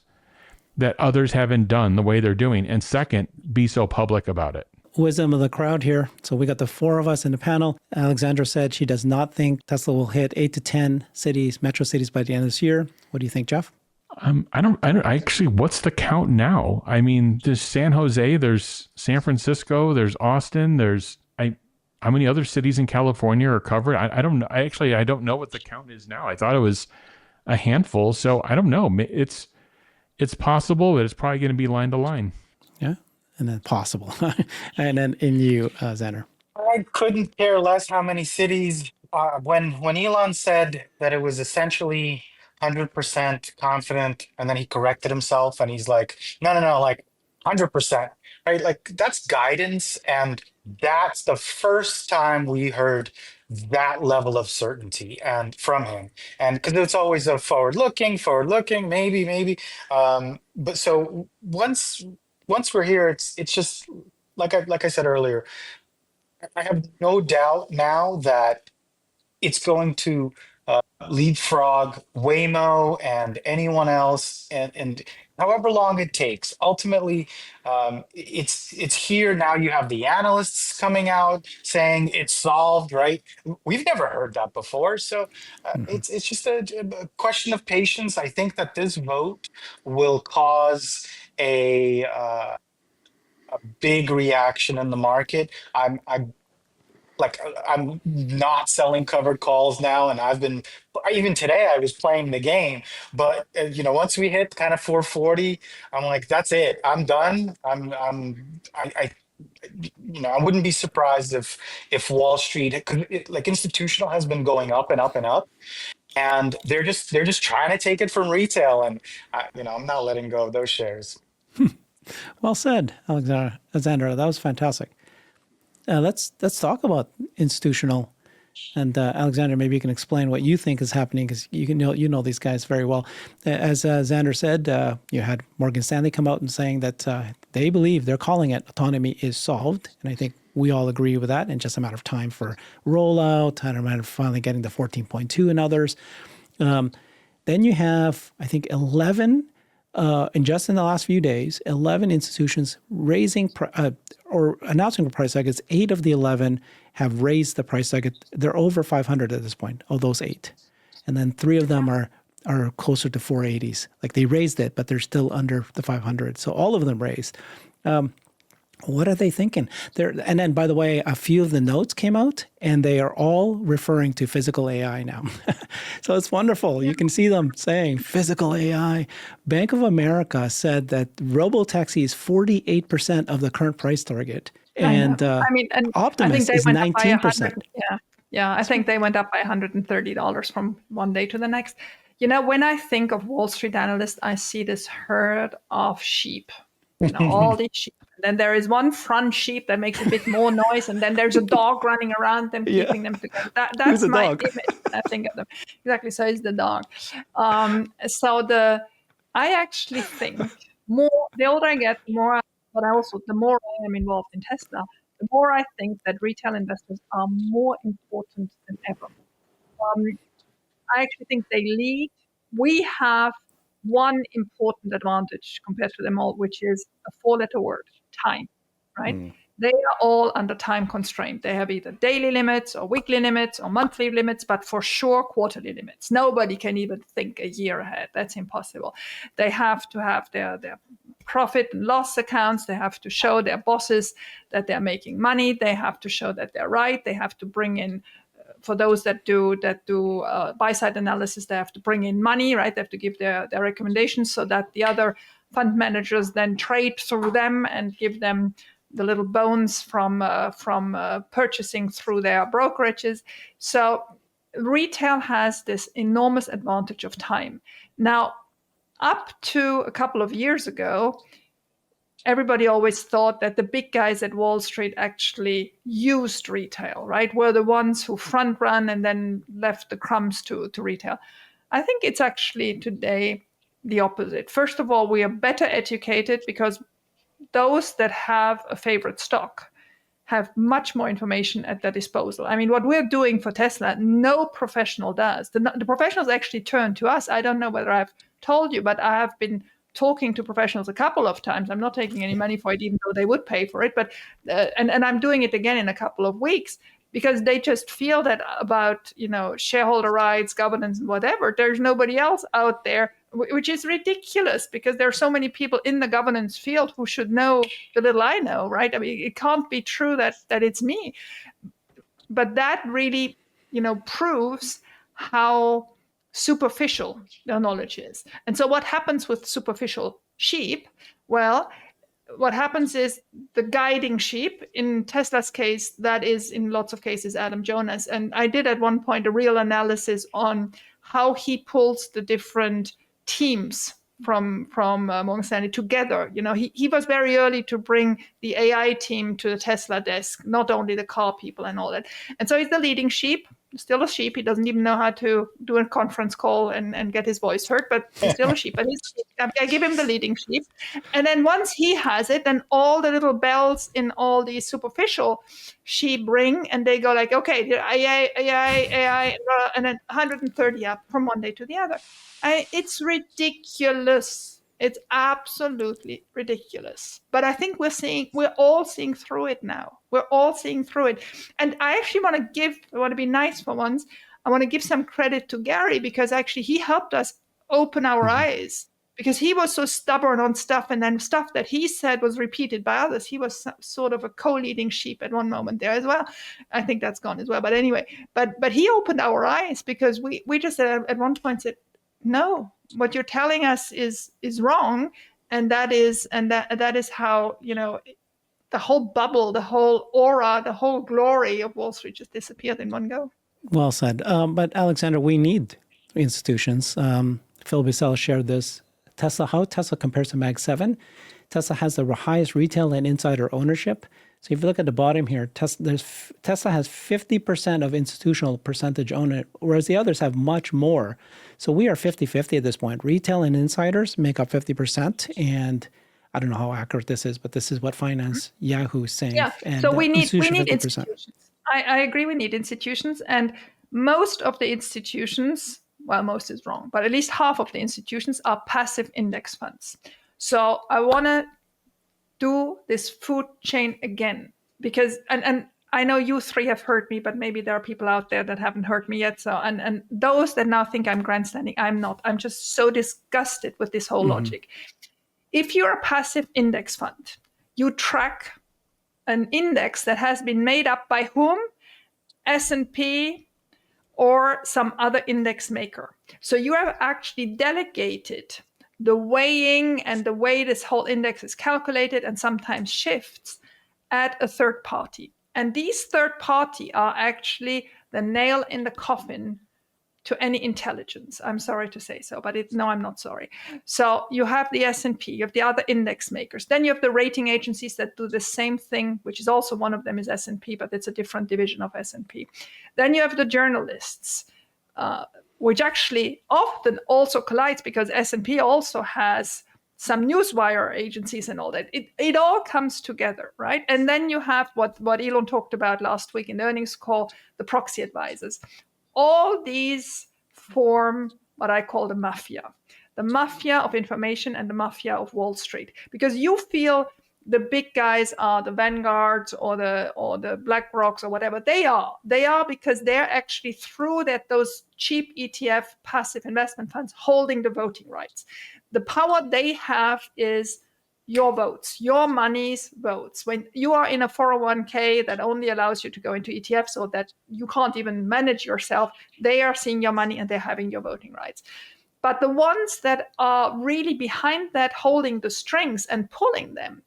Speaker 4: that others haven't done the way they're doing. And second, be so public about it.
Speaker 1: Wisdom of the crowd here. So we got the 4 of us in the panel. Alexandra said she does not think Tesla will hit 8 to 10 cities, metro cities by the end of this year. What do you think, Jeff?
Speaker 4: I don't actually, what's the count now? There's San Jose, there's San Francisco, there's Austin, there's, how many other cities in California are covered? I don't know. I don't know what the count is now. I thought it was a handful. So I don't know. it's possible, but it's probably going to be line to line.
Speaker 1: Yeah, and then possible. And then in you, Xander.
Speaker 5: I couldn't care less how many cities. When Elon said that it was essentially 100% confident, and then he corrected himself, and he's like, no, no, no, like 100%, right? Like that's guidance, and that's the first time we heard that level of certainty and from him. And because it's always a forward looking, maybe, maybe. But so once we're here, it's just like I said earlier. I have no doubt now that it's going to leapfrog Waymo and anyone else, and however long it takes. Ultimately, it's here now. You have the analysts coming out saying it's solved. Right? We've never heard that before. So it's just a question of patience. I think that this vote will cause a big reaction in the market. I'm not selling covered calls now, and I've been even today I was playing the game, but once we hit kind of 440, I'm like, that's it, I'm done. I wouldn't be surprised if Wall Street, 'cause like institutional has been going up and up and up, and they're just trying to take it from retail, and I'm not letting go of those shares.
Speaker 1: Well said, Alexander. That was fantastic. Let's talk about institutional. And Alexander, maybe you can explain what you think is happening, because you know these guys very well. As Xander said, you had Morgan Stanley come out and saying that they believe, they're calling it, autonomy is solved, and I think we all agree with that. And just a matter of time for rollout, and a matter of finally getting the 14.2 and others. Then you have, I think, 11. And just in the last few days, 11 institutions raising or announcing a price targets. 8 of the 11 have raised the price target. They're over 500 at this point, of those 8. And then 3 of them are closer to 480s. Like they raised it, but they're still under the 500. So all of them raised. What are they thinking? And then, by the way, a few of the notes came out, and they are all referring to physical AI now. So it's wonderful. You can see them saying physical AI. Bank of America said that robo-taxi is 48% of the current price target. And
Speaker 2: and
Speaker 1: Optimus
Speaker 2: I think they
Speaker 1: is
Speaker 2: went up by
Speaker 1: 19%.
Speaker 2: Yeah, I think they went up by $130 from one day to the next. When I think of Wall Street analysts, I see this herd of sheep. All these sheep. Then there is one front sheep that makes a bit more noise, and then there's a dog running around them, keeping them together. That's my
Speaker 1: dog?
Speaker 2: image when I think of them. Exactly, so is the dog. I actually think the older I get, the more, the more I am involved in Tesla, the more I think that retail investors are more important than ever. I actually think they lead. We have one important advantage compared to them all, which is a 4-letter word, time, right? They are all under time constraint. They have either daily limits or weekly limits or monthly limits, but for sure quarterly limits. Nobody can even think a year ahead. That's impossible. They have to have their profit and loss accounts. They have to show their bosses that they're making money. They have to show that they're right. They have to bring in, for those that do buy-side analysis, they have to bring in money, right? They have to give their recommendations so that the other fund managers then trade through them and give them the little bones from purchasing through their brokerages. So retail has this enormous advantage of time. Now, up to a couple of years ago, everybody always thought that the big guys at Wall Street actually used retail, right? Were the ones who front run and then left the crumbs to retail. I think it's actually today the opposite. First of all, we are better educated because those that have a favorite stock have much more information at their disposal. I mean, what we're doing for Tesla, no professional does. The professionals actually turn to us. I don't know whether I've told you, but I have been talking to professionals a couple of times. I'm not taking any money for it, even though they would pay for it. But and I'm doing it again in a couple of weeks, because they just feel that about shareholder rights, governance, and whatever. There's nobody else out there, which is ridiculous, because there are so many people in the governance field who should know the little I know, right? I mean, it can't be true that it's me. But that really, proves how superficial their knowledge is. And so what happens with superficial sheep? Well, what happens is the guiding sheep, in Tesla's case, that is in lots of cases Adam Jonas. And I did at one point a real analysis on how he pulls the different teams from Morgan Stanley together. You know, he was very early to bring the AI team to the Tesla desk, not only the car people and all that. And so he's the leading sheep, still a sheep. He doesn't even know how to do a conference call and get his voice heard, but he's still a sheep. But I give him the leading sheep. And then once he has it, then all the little bells in all these superficial sheep ring, and they go like, okay, AI, and then 130 up from one day to the other. It's ridiculous. It's absolutely ridiculous. But I think we're all seeing through it now. We're all seeing through it. And I actually want to be nice for once. I want to give some credit to Gary, because actually he helped us open our eyes, because he was so stubborn on stuff, and then stuff that he said was repeated by others. He was sort of a co-leading sheep at one moment there as well. I think that's gone as well. But anyway, but he opened our eyes, because we just said, at one point said, no, what you're telling us is wrong, and that is how, you know, the whole bubble, the whole aura, the whole glory of Wall Street just disappeared in one go.
Speaker 1: Well said. But Alexander, we need institutions. Phil Bissell shared this. How Tesla compares to Mag 7. Tesla has the highest retail and insider ownership. So if you look at the bottom here, Tesla has 50% of institutional percentage owner, whereas the others have much more. So we are 50-50 at this point. Retail and insiders make up 50%. And I don't know how accurate this is, but this is what Finance Yahoo is saying.
Speaker 2: Yeah,
Speaker 1: and
Speaker 2: so we need
Speaker 1: 50%.
Speaker 2: institutions. I agree, we need institutions. And most of the institutions, well, most is wrong, but at least half of the institutions are passive index funds. So I want to do this food chain again, because, and I know you three have heard me, but maybe there are people out there that haven't heard me yet. So, and those that now think I'm grandstanding, I'm not. I'm just so disgusted with this whole logic. If you're a passive index fund, you track an index that has been made up by whom? S&P or some other index maker. So you have actually delegated the weighing and the way this whole index is calculated and sometimes shifts at a third party. And these third party are actually the nail in the coffin to any intelligence. I'm sorry to say so, but no, I'm not sorry. So you have the S&P, you have the other index makers. Then you have the rating agencies that do the same thing, which is also one of them is S&P, but it's a different division of S&P. Then you have the journalists, which actually often also collides, because S&P also has some newswire agencies and all that. It all comes together, right? And then you have what Elon talked about last week in the earnings call, the proxy advisors. All these form what I call the mafia of information and the mafia of Wall Street, because you feel the big guys are the Vanguards or the BlackRocks or whatever. They are because they're actually through those cheap ETF passive investment funds holding the voting rights. The power they have is your votes, your money's votes. When you are in a 401k that only allows you to go into ETFs, or that you can't even manage yourself, they are seeing your money and they're having your voting rights. But the ones that are really behind that, holding the strings and pulling them,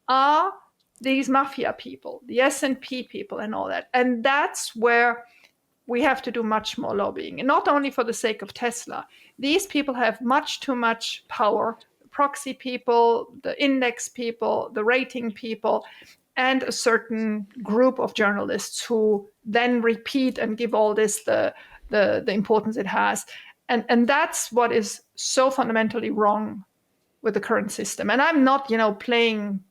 Speaker 2: are these mafia people, the S&P people and all that. And that's where we have to do much more lobbying. And not only for the sake of Tesla. These people have much too much power. Proxy people, the index people, the rating people, and a certain group of journalists who then repeat and give all this the importance it has. And that's what is so fundamentally wrong with the current system. And I'm not, playing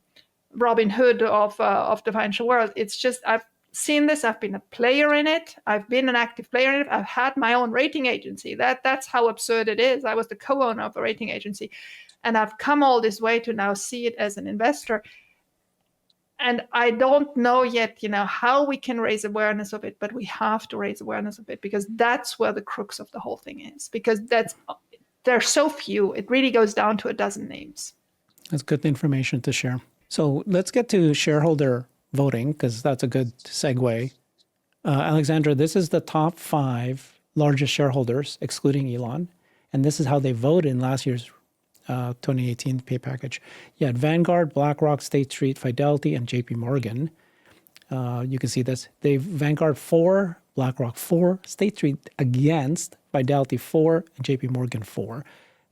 Speaker 2: Robin Hood of the financial world. It's just I've seen this. I've been a player in it. I've been an active player in it. I've had my own rating agency. That's how absurd it is. I was the co-owner of a rating agency. And I've come all this way to now see it as an investor. And I don't know yet, how we can raise awareness of it, but we have to raise awareness of it, because that's where the crux of the whole thing is, because there are so few. It really goes down to a dozen names.
Speaker 1: That's good information to share. So let's get to shareholder voting, because that's a good segue. Alexandra, this is the top 5 largest shareholders, excluding Elon. And this is how they voted in last year's 2018 pay package. You had Vanguard, BlackRock, State Street, Fidelity, and JP Morgan. You can see this. Vanguard 4, BlackRock 4, State Street against, Fidelity 4, and JP Morgan 4.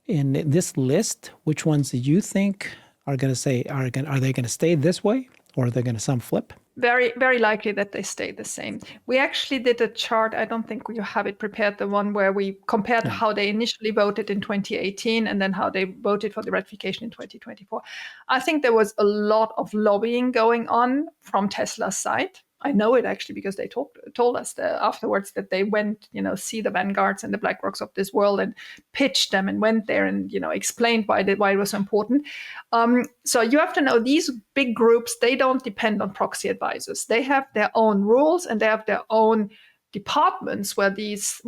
Speaker 1: In this list, which ones do you think are going to say, are they going to stay this way, or are they going to some flip?
Speaker 2: Very, very likely that they stay the same. We actually did a chart. I don't think you have it prepared, the one where we compared how they initially voted in 2018 and then how they voted for the ratification in 2024. I think there was a lot of lobbying going on from Tesla's side. I know it actually because they told us afterwards that they went, see the Vanguards and the BlackRocks of this world and pitched them and went there and, explained why it was so important. So you have to know these big groups, they don't depend on proxy advisors. They have their own rules and they have their own departments where these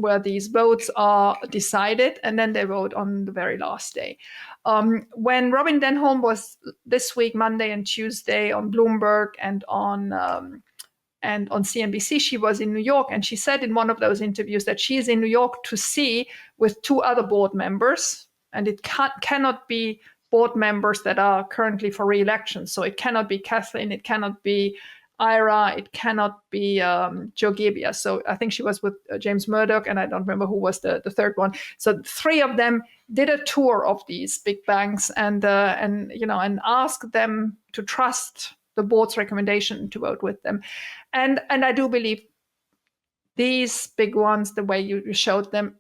Speaker 2: votes are decided, and then they vote on the very last day. When Robin Denholm was this week, Monday and Tuesday, on Bloomberg and on CNBC, she was in New York, and she said in one of those interviews that she is in New York to see with 2 other board members, and it cannot be board members that are currently for re-election. So it cannot be Kathleen, it cannot be Ira, it cannot be Joe Gebbia. So I think she was with James Murdoch, and I don't remember who was the third one. So 3 of them did a tour of these big banks and asked them to trust the board's recommendation to vote with them. And I do believe these big ones, the way you showed them,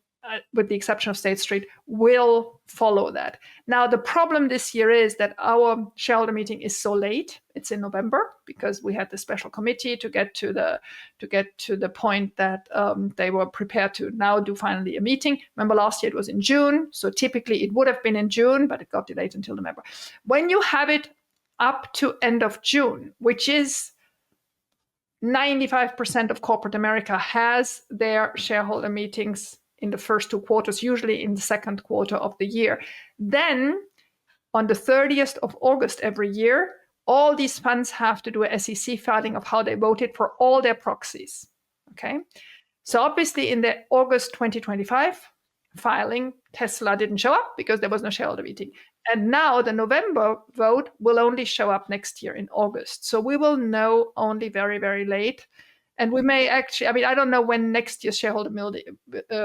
Speaker 2: with the exception of State Street, will follow that. Now, the problem this year is that our shareholder meeting is so late. It's in November because we had the special committee to get to the point that they were prepared to now do finally a meeting. Remember, last year it was in June, so typically it would have been in June, but it got delayed until November. When you have it up to end of June, which is 95% of corporate America has their shareholder meetings in the first 2 quarters, usually in the second quarter of the year. Then on the 30th of August every year, all these funds have to do a SEC filing of how they voted for all their proxies. Okay. So obviously in the August 2025 filing, Tesla didn't show up because there was no shareholder meeting. And now the November vote will only show up next year in August. So we will know only very, very late. And we may actually, I don't know when next year's shareholder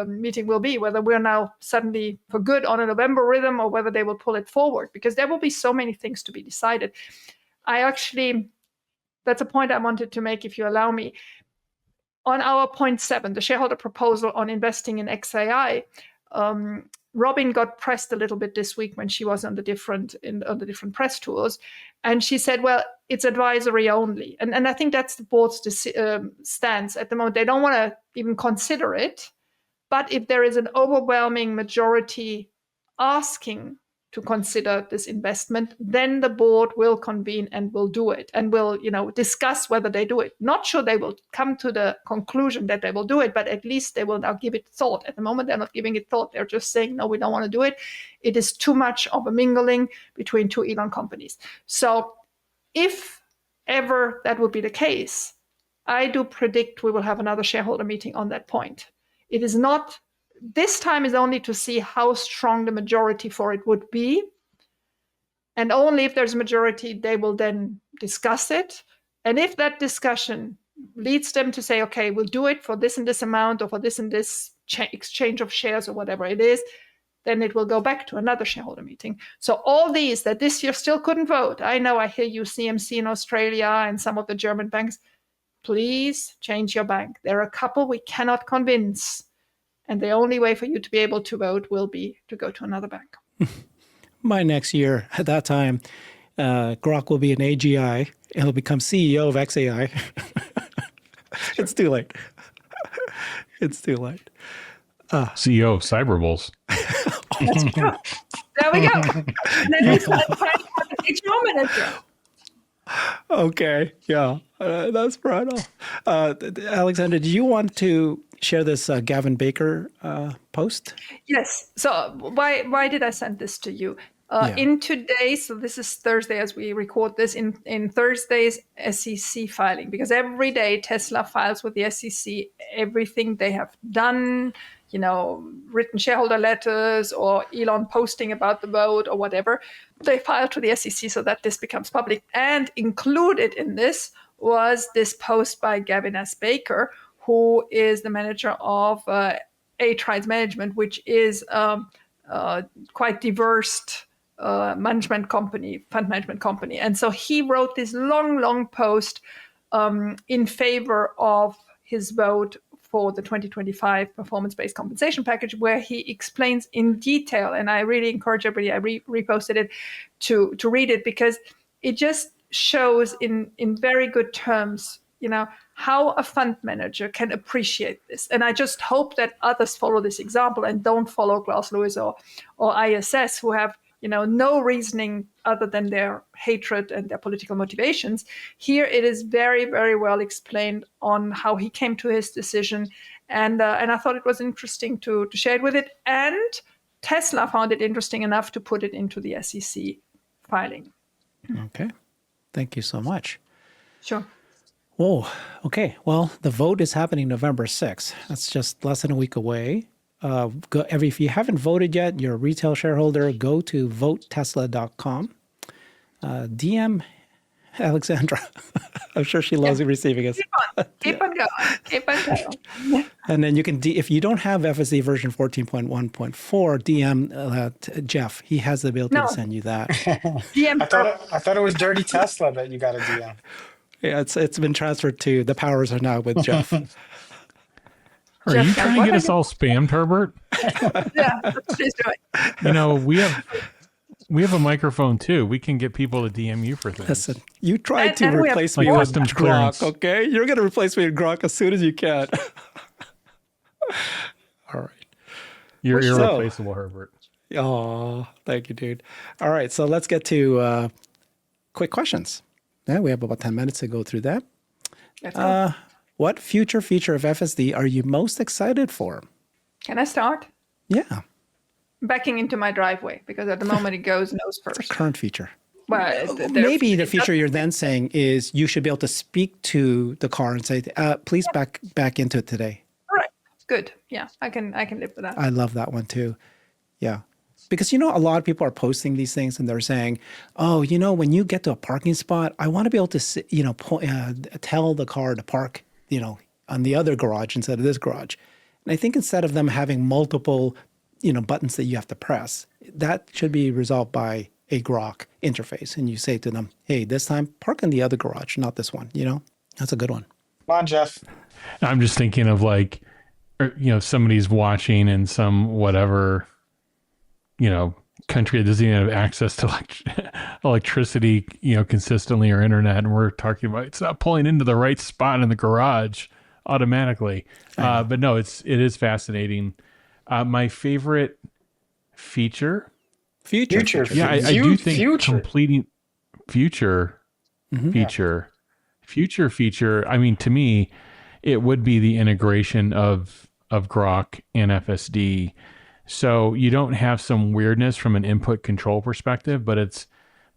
Speaker 2: meeting will be, whether we're now suddenly for good on a November rhythm or whether they will pull it forward, because there will be so many things to be decided. That's a point I wanted to make, if you allow me. On our point 7, the shareholder proposal on investing in XAI, Robin got pressed a little bit this week when she was on the different press tours, and she said, "Well, it's advisory only," and I think that's the board's stance at the moment. They don't want to even consider it, but if there is an overwhelming majority asking to consider this investment, then the board will convene and will do it and will, discuss whether they do it. Not sure they will come to the conclusion that they will do it, but at least they will now give it thought. At the moment, they're not giving it thought. They're just saying, no, we don't want to do it. It is too much of a mingling between 2 Elon companies. So if ever that would be the case, I do predict we will have another shareholder meeting on that point. It is not, this time is only to see how strong the majority for it would be. And only if there's a majority, they will then discuss it. And if that discussion leads them to say, okay, we'll do it for this and this amount, or for this and this exchange of shares, or whatever it is, then it will go back to another shareholder meeting. So all these that this year still couldn't vote, I know, I hear you, CMC in Australia and some of the German banks, please change your bank. There are a couple we cannot convince. And the only way for you to be able to vote will be to go to another bank.
Speaker 1: By next year, at that time, Grok will be an AGI and he'll become CEO of XAI. It's too late. It's too late.
Speaker 4: CEO of Cyberbulls.
Speaker 2: That's true. There we go. And then we start fighting for the HR manager.
Speaker 1: Okay. Yeah. That's right on. Alexander, do you want to share this Gavin Baker post?
Speaker 2: Yes. So why did I send this to you? In today, so this is Thursday as we record this, in Thursday's SEC filing, because every day Tesla files with the SEC everything they have done, written shareholder letters or Elon posting about the vote or whatever, they filed to the SEC so that this becomes public. And included in this was this post by Gavin S. Baker, who is the manager of A-Trides Management, which is quite diverse fund management company. And so he wrote this long post in favor of his vote for the 2025 performance-based compensation package, where he explains in detail, and I really encourage everybody, I reposted it, to read it, because it just shows in very good terms, how a fund manager can appreciate this. And I just hope that others follow this example and don't follow Glass Lewis or ISS, who have no reasoning other than their hatred and their political motivations. Here it is very, very well explained on how he came to his decision. And I thought it was interesting to share it with it. And Tesla found it interesting enough to put it into the SEC filing.
Speaker 1: Okay. Thank you so much.
Speaker 2: Sure.
Speaker 1: Whoa. Okay. Well, the vote is happening November 6th. That's just less than a week away. If you haven't voted yet, you're a retail shareholder, go to votetesla.com. DM Alexandra. I'm sure she loves receiving us.
Speaker 2: Keep on going.
Speaker 1: And then you can, if you don't have FSD version 14.1.4, DM Jeff. He has the ability to send you that.
Speaker 2: DM.
Speaker 5: I thought it was Dirty Tesla that you got to DM.
Speaker 1: Yeah, it's been transferred to, the powers are now with Jeff.
Speaker 4: Are you trying to get us all spammed, Herbert?
Speaker 2: Yeah, that's what he's doing.
Speaker 4: We have a microphone too. We can get people to DM you for things.
Speaker 1: Listen, you tried to replace me
Speaker 4: like
Speaker 1: with
Speaker 4: customs clearance.
Speaker 1: Grok, okay? You're going to replace me with Grok as soon as you can. All right.
Speaker 4: You're irreplaceable, Herbert.
Speaker 1: Oh, thank you, dude. All right, so let's get to quick questions. Yeah, we have about 10 minutes to go through that. What future feature of FSD are you most excited for?
Speaker 2: Can I start?
Speaker 1: Yeah.
Speaker 2: Backing into my driveway, because at the moment it goes nose first.
Speaker 1: Current feature.
Speaker 2: Well,
Speaker 1: maybe the feature you're then saying is you should be able to speak to the car and say, please back into it today.
Speaker 2: All right. Good. Yeah, I can live with that.
Speaker 1: I love that one too. Yeah. Because, a lot of people are posting these things and they're saying, oh, when you get to a parking spot, I want to be able to, tell the car to park, on the other garage instead of this garage. And I think instead of them having multiple, buttons that you have to press, that should be resolved by a Grok interface. And you say to them, hey, this time park in the other garage, not this one. That's a good one.
Speaker 5: Come on, Jeff.
Speaker 4: I'm just thinking of somebody's watching in some whatever, country that doesn't even have access to electricity, consistently, or internet. And we're talking about it's not pulling into the right spot in the garage automatically. But no, it is fascinating. My favorite feature.
Speaker 1: Future.
Speaker 4: Yeah, I do think completing future feature. I mean, to me, it would be the integration of Grok and FSD. So you don't have some weirdness from an input control perspective, but if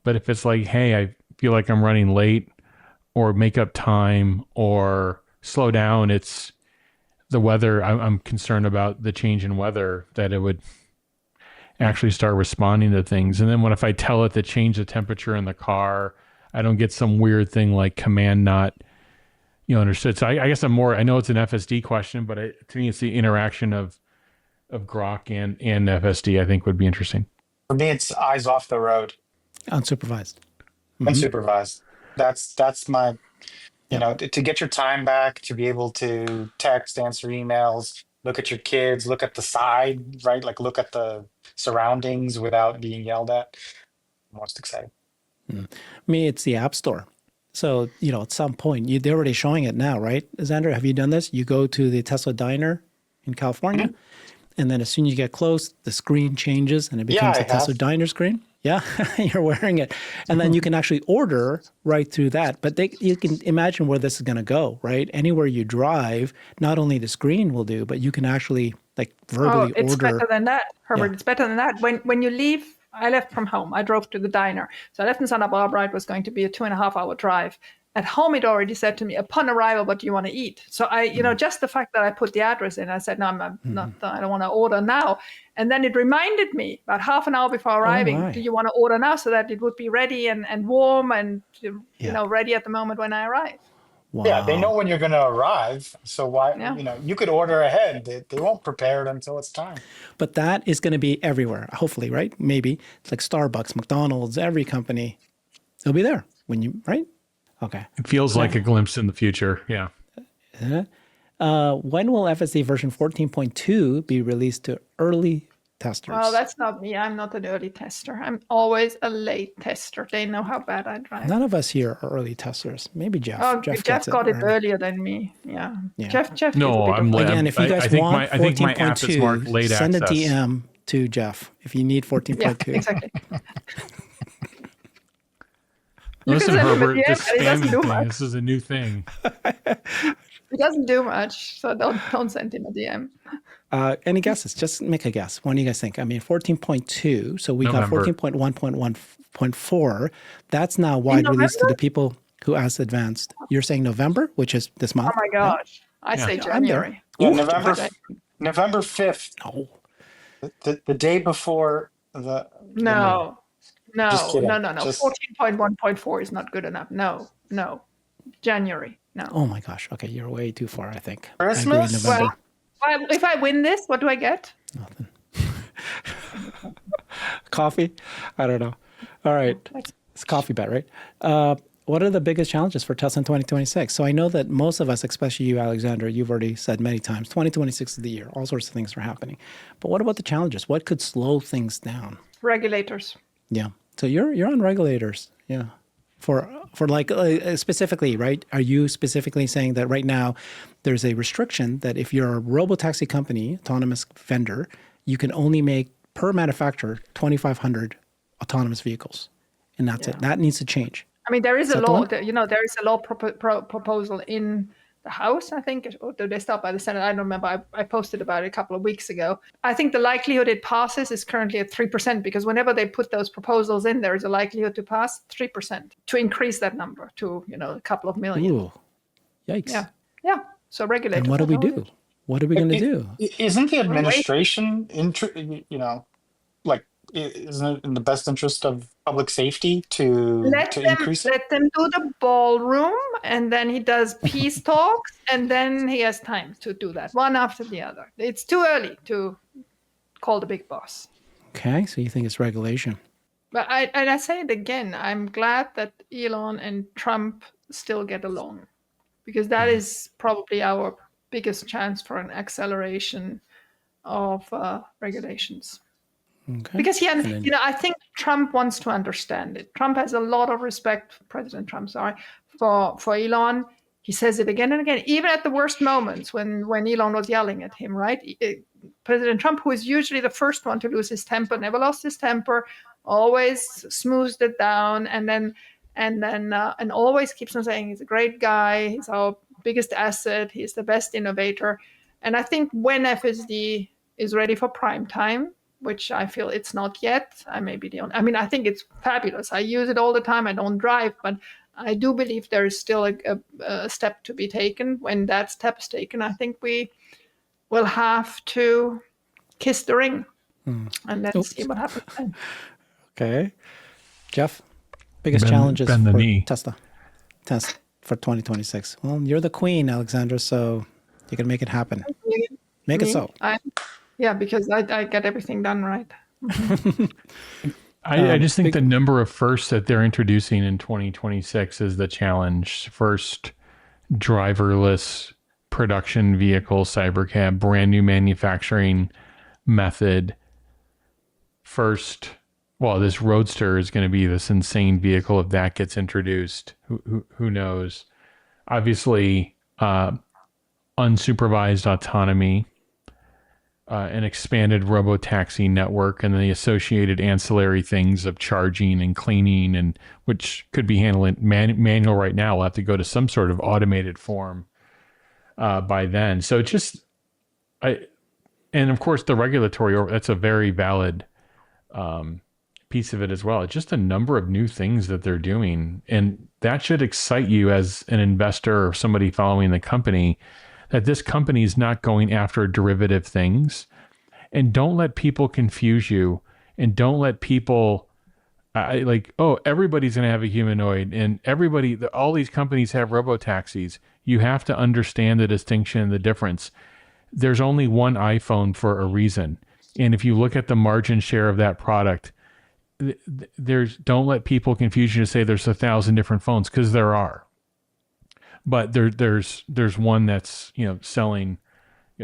Speaker 4: it's like, hey, I feel like I'm running late, or make up time, or slow down, it's the weather. I'm concerned about the change in weather, that it would actually start responding to things. And then if I tell it to change the temperature in the car, I don't get some weird thing like command not, understood. So I guess I know it's an FSD question, but to me, it's the interaction of Grok and FSD, I think, would be interesting.
Speaker 5: For me, it's eyes off the road.
Speaker 1: Unsupervised.
Speaker 5: Unsupervised. That's my, to get your time back, to be able to text, answer emails, look at your kids, look at the side, right? Like look at the surroundings without being yelled at. Most exciting.
Speaker 1: Me, it's the App Store. So, at some point, they're already showing it now, right? Xander, have you done this? You go to the Tesla Diner in California, and then as soon as you get close, the screen changes and it becomes a Tesla Diner screen. Yeah, you're wearing it. And then you can actually order right through that. But you can imagine where this is going to go, right? Anywhere you drive, not only the screen will do, but you can actually verbally order.
Speaker 2: It's better than that, Herbert. Yeah. It's better than that. When you leave, I left from home. I drove to the diner. So I left in Santa Barbara. It was going to be a 2.5-hour drive. At home, it already said to me, upon arrival, what do you want to eat? So just the fact that I put the address in, I said, no, I'm not, I don't want to order now. And then it reminded me about half an hour before arriving,
Speaker 1: my.
Speaker 2: do you want to order now so that it would be ready and warm and,
Speaker 1: Yeah.
Speaker 2: ready at the moment when I arrive?
Speaker 1: Wow.
Speaker 5: Yeah, they know when you're going to arrive. So why,
Speaker 2: Yeah.
Speaker 5: you could order ahead. They won't prepare it until it's time.
Speaker 1: But that is going to be everywhere, hopefully, right? Maybe. It's like Starbucks, McDonald's, every company. It'll be there when you, right? Okay.
Speaker 4: It feels like a glimpse in the future. Yeah.
Speaker 1: When will FSD version 14.2 be released to early testers?
Speaker 2: Well, that's not me. I'm not an early tester. I'm always a late tester. They know how bad I drive.
Speaker 1: None of us here are early testers. Maybe Jeff.
Speaker 2: Oh,
Speaker 1: Jeff
Speaker 2: Jeff got it
Speaker 1: early.
Speaker 2: earlier than me. Yeah.
Speaker 1: Yeah.
Speaker 2: Jeff.
Speaker 4: No, I'm late.
Speaker 1: Again, if you guys want
Speaker 4: I think my app is marked
Speaker 1: 14.2,
Speaker 4: late
Speaker 1: send
Speaker 4: access.
Speaker 1: a DM to Jeff if you need 14.2.
Speaker 2: Yeah, exactly.
Speaker 4: Listen,
Speaker 2: can send him a
Speaker 4: Herbert,
Speaker 2: DM,
Speaker 4: this
Speaker 2: and it doesn't
Speaker 4: spamming
Speaker 2: do
Speaker 4: thing,
Speaker 2: much.
Speaker 4: this is a new thing.
Speaker 2: He doesn't do much, so don't send him a DM.
Speaker 1: Any guesses? Just make a guess. What do you guys think? I mean, 14.2. So we
Speaker 4: November.
Speaker 1: got 14.1.1.4. That's now wide release to the people who asked advanced. You're saying November, which is this month?
Speaker 2: Oh my gosh. I say
Speaker 1: Yeah, I'm there.
Speaker 2: January.
Speaker 5: Yeah,
Speaker 2: Ooh,
Speaker 5: November 5th,
Speaker 1: No.
Speaker 5: the day before the.
Speaker 2: No.
Speaker 5: Just kidding.
Speaker 2: No.
Speaker 5: Just-
Speaker 2: 14.1.4 is not good enough. No. January. No.
Speaker 1: Oh my gosh. Okay, you're way too far, I think.
Speaker 5: Christmas?
Speaker 1: I agree, November.
Speaker 2: Well, if I win this, what do I get?
Speaker 1: Nothing. Coffee? I don't know. All right. It's a coffee bet, right? What are the biggest challenges for Tesla in 2026? So I know that most of us, especially you, Alexander, you've already said many times, 2026 is the year. All sorts of things are happening. But what about the challenges? What could slow things down?
Speaker 2: Regulators.
Speaker 1: Yeah. So you're on regulators. Yeah. For like specifically, right? Are you specifically saying that right now there's a restriction that if you're a robotaxi company, autonomous vendor, you can only make per manufacturer 2,500 autonomous vehicles, and that's it. That needs to change.
Speaker 2: I mean, there is a
Speaker 1: that the
Speaker 2: law.
Speaker 1: one?
Speaker 2: There is a law proposal in the House, I think, or did they start by the Senate? I don't remember. I posted about it a couple of weeks ago. I think the likelihood it passes is currently at 3%, because whenever they put those proposals in, there is a likelihood to pass 3%, to increase that number to, a couple of million.
Speaker 1: Ooh, yikes!
Speaker 2: Yeah. So regulators.
Speaker 1: And what do we
Speaker 2: don't know
Speaker 1: do?
Speaker 2: it.
Speaker 1: What are we going to do?
Speaker 5: Isn't the administration, isn't it in the best interest of public safety to increase it?
Speaker 2: Let them do the ballroom, and then he does peace talks, and then he has time to do that, one after the other. It's too early to call the big boss.
Speaker 1: Okay, so you think it's regulation?
Speaker 2: But I say it again, I'm glad that Elon and Trump still get along, because that is probably our biggest chance for an acceleration of regulations.
Speaker 1: Okay.
Speaker 2: Because I think Trump wants to understand it. Trump has a lot of respect, President Trump, for Elon. He says it again and again, even at the worst moments when Elon was yelling at him, right? President Trump, who is usually the first one to lose his temper, never lost his temper, always smoothed it down, and always keeps on saying he's a great guy, he's our biggest asset, he's the best innovator. And I think when FSD is ready for prime time, which I feel it's not yet, I may be the only. I mean, I think it's fabulous. I use it all the time. I don't drive, but I do believe there is still a step to be taken. When that step is taken, I think we will have to kiss the ring, and then see what happens then.
Speaker 1: Okay, Jeff, biggest
Speaker 4: Bend-
Speaker 1: challenges
Speaker 4: bend the
Speaker 1: for
Speaker 4: knee.
Speaker 1: Tesla for 2026. Well, you're the queen, Alexandra, so you can make it happen. Make it so.
Speaker 2: Yeah, because I get everything done right.
Speaker 4: I just think the number of firsts that they're introducing in 2026 is the challenge. First, driverless production vehicle, cybercab, brand new manufacturing method. First, this Roadster is going to be this insane vehicle if that gets introduced. Who knows? Obviously, unsupervised autonomy. An expanded robotaxi network, and the associated ancillary things of charging and cleaning, and which could be handled manual right now. We'll have to go to some sort of automated form by then. So and of course the regulatory, that's a very valid piece of it as well. It's just a number of new things that they're doing, and that should excite you as an investor or somebody following the company, that this company is not going after derivative things. And don't let people confuse you, and don't let people everybody's going to have a humanoid, and all these companies have robo-taxis. You have to understand the distinction and the difference. There's only one iPhone for a reason. And if you look at the margin share of that product, don't let people confuse you to say there's 1,000 different phones, because there are. But there's one that's, selling,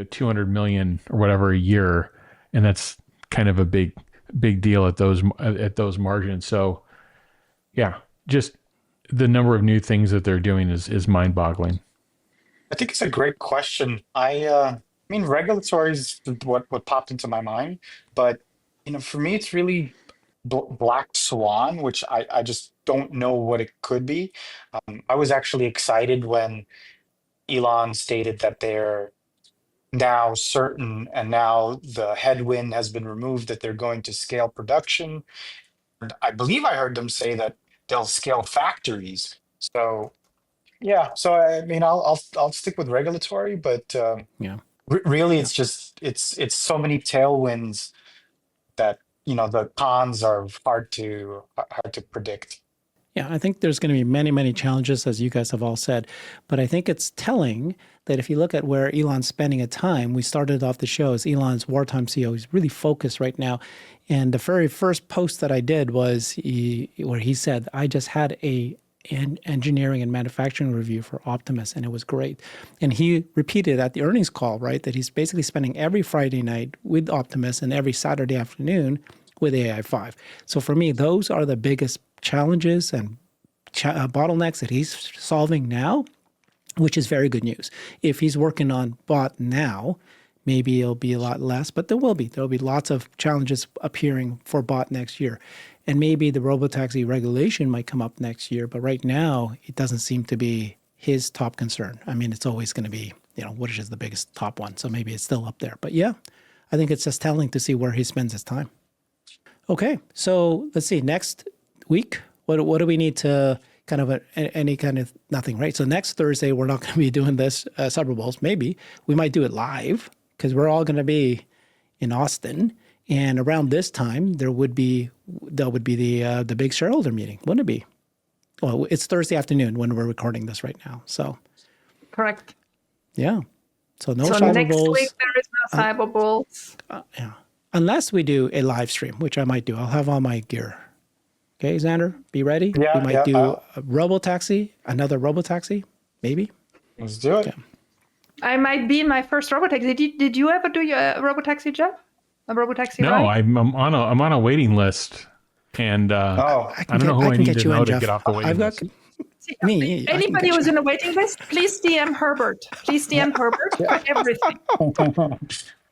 Speaker 4: 200 million or whatever a year, and that's kind of a big deal at those margins. So yeah, just the number of new things that they're doing is mind-boggling.
Speaker 5: I think it's a great question. I mean, regulatory is what popped into my mind, but for me, it's really black swan, which I just don't know what it could be. I was actually excited when Elon stated that they're now certain, and now the headwind has been removed, that they're going to scale production. And I believe I heard them say that they'll scale factories. So yeah, so I mean, I'll stick with regulatory, but
Speaker 1: Yeah.
Speaker 5: really, it's just it's so many tailwinds that the cons are hard to predict.
Speaker 1: Yeah, I think there's going to be many, many challenges, as you guys have all said. But I think it's telling that if you look at where Elon's spending his time, we started off the show as Elon's wartime CEO. He's really focused right now. And the very first post that I did was where he said, I just had an engineering and manufacturing review for Optimus, and it was great. And he repeated at the earnings call, right, that he's basically spending every Friday night with Optimus and every Saturday afternoon with AI5. So for me, those are the biggest challenges and bottlenecks that he's solving now, which is very good news. If he's working on bot now, maybe it'll be a lot less, but there'll be lots of challenges appearing for bot next year. And maybe the robotaxi regulation might come up next year, but right now it doesn't seem to be his top concern. I mean, it's always going to be, what is the biggest top one? So maybe it's still up there. But yeah, I think it's just telling to see where he spends his time. Okay, so let's see. Next week, what do we need to kind of any kind of nothing, right? So next Thursday, we're not going to be doing this Super Bowls. Maybe we might do it live because we're all going to be in Austin. And around this time, that would be the big shareholder meeting, wouldn't it be? Well, it's Thursday afternoon when we're recording this right now. So
Speaker 2: Correct.
Speaker 1: yeah. So no
Speaker 2: So
Speaker 1: Cyber
Speaker 2: next
Speaker 1: Bowls.
Speaker 2: week there is no Cyber Bowls.
Speaker 1: Yeah. Unless we do a live stream, which I might do. I'll have all my gear. Okay, Xander, be ready.
Speaker 5: Yeah,
Speaker 1: we might do a robotaxi, another robotaxi, maybe.
Speaker 5: Let's do it.
Speaker 1: Okay.
Speaker 2: I might be in my first robotaxi. Did you ever do your robotaxi, Jeff? A robotaxi
Speaker 4: No,
Speaker 2: ride?
Speaker 4: I'm on a waiting list, and I don't know who I need to know to get off the waiting list.
Speaker 1: Me.
Speaker 2: Anybody who's in a waiting list, please DM Herbert. Please DM Herbert for everything.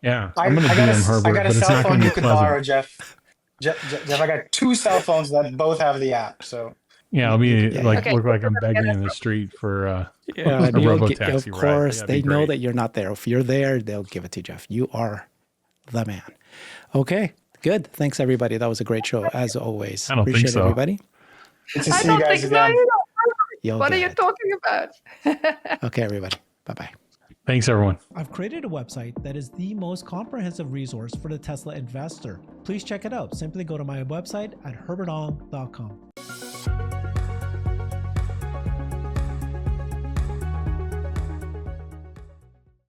Speaker 4: Yeah,
Speaker 5: I
Speaker 4: I'm going to DM Herbert,
Speaker 5: I got a
Speaker 4: but it's
Speaker 5: cell
Speaker 4: not
Speaker 5: phone
Speaker 4: going to
Speaker 5: you
Speaker 4: be
Speaker 5: could
Speaker 4: pleasant.
Speaker 5: borrow, Jeff. Jeff, I got 2 cell phones that both have the app. So
Speaker 4: Yeah, I'll be
Speaker 2: Okay.
Speaker 4: look like I'm begging in the street for a
Speaker 1: and
Speaker 4: robotaxi
Speaker 1: of
Speaker 4: ride.
Speaker 1: course,
Speaker 4: That'd
Speaker 1: they
Speaker 4: be
Speaker 1: know
Speaker 4: great.
Speaker 1: that you're not there. If you're there, they'll give it to Jeff. You are the man. Okay, good. Thanks, everybody. That was a great show, as always.
Speaker 4: I don't think
Speaker 1: Appreciate
Speaker 4: so.
Speaker 1: everybody.
Speaker 5: good to
Speaker 2: I
Speaker 5: see
Speaker 2: don't
Speaker 5: you guys
Speaker 2: think so.
Speaker 5: again.
Speaker 1: You'll
Speaker 2: What are
Speaker 1: get
Speaker 2: you
Speaker 1: it.
Speaker 2: talking about?
Speaker 1: Okay, everybody. Bye-bye.
Speaker 4: Thanks, everyone.
Speaker 1: I've created a website that is the most comprehensive resource for the Tesla investor. Please check it out. Simply go to my website at herbertong.com.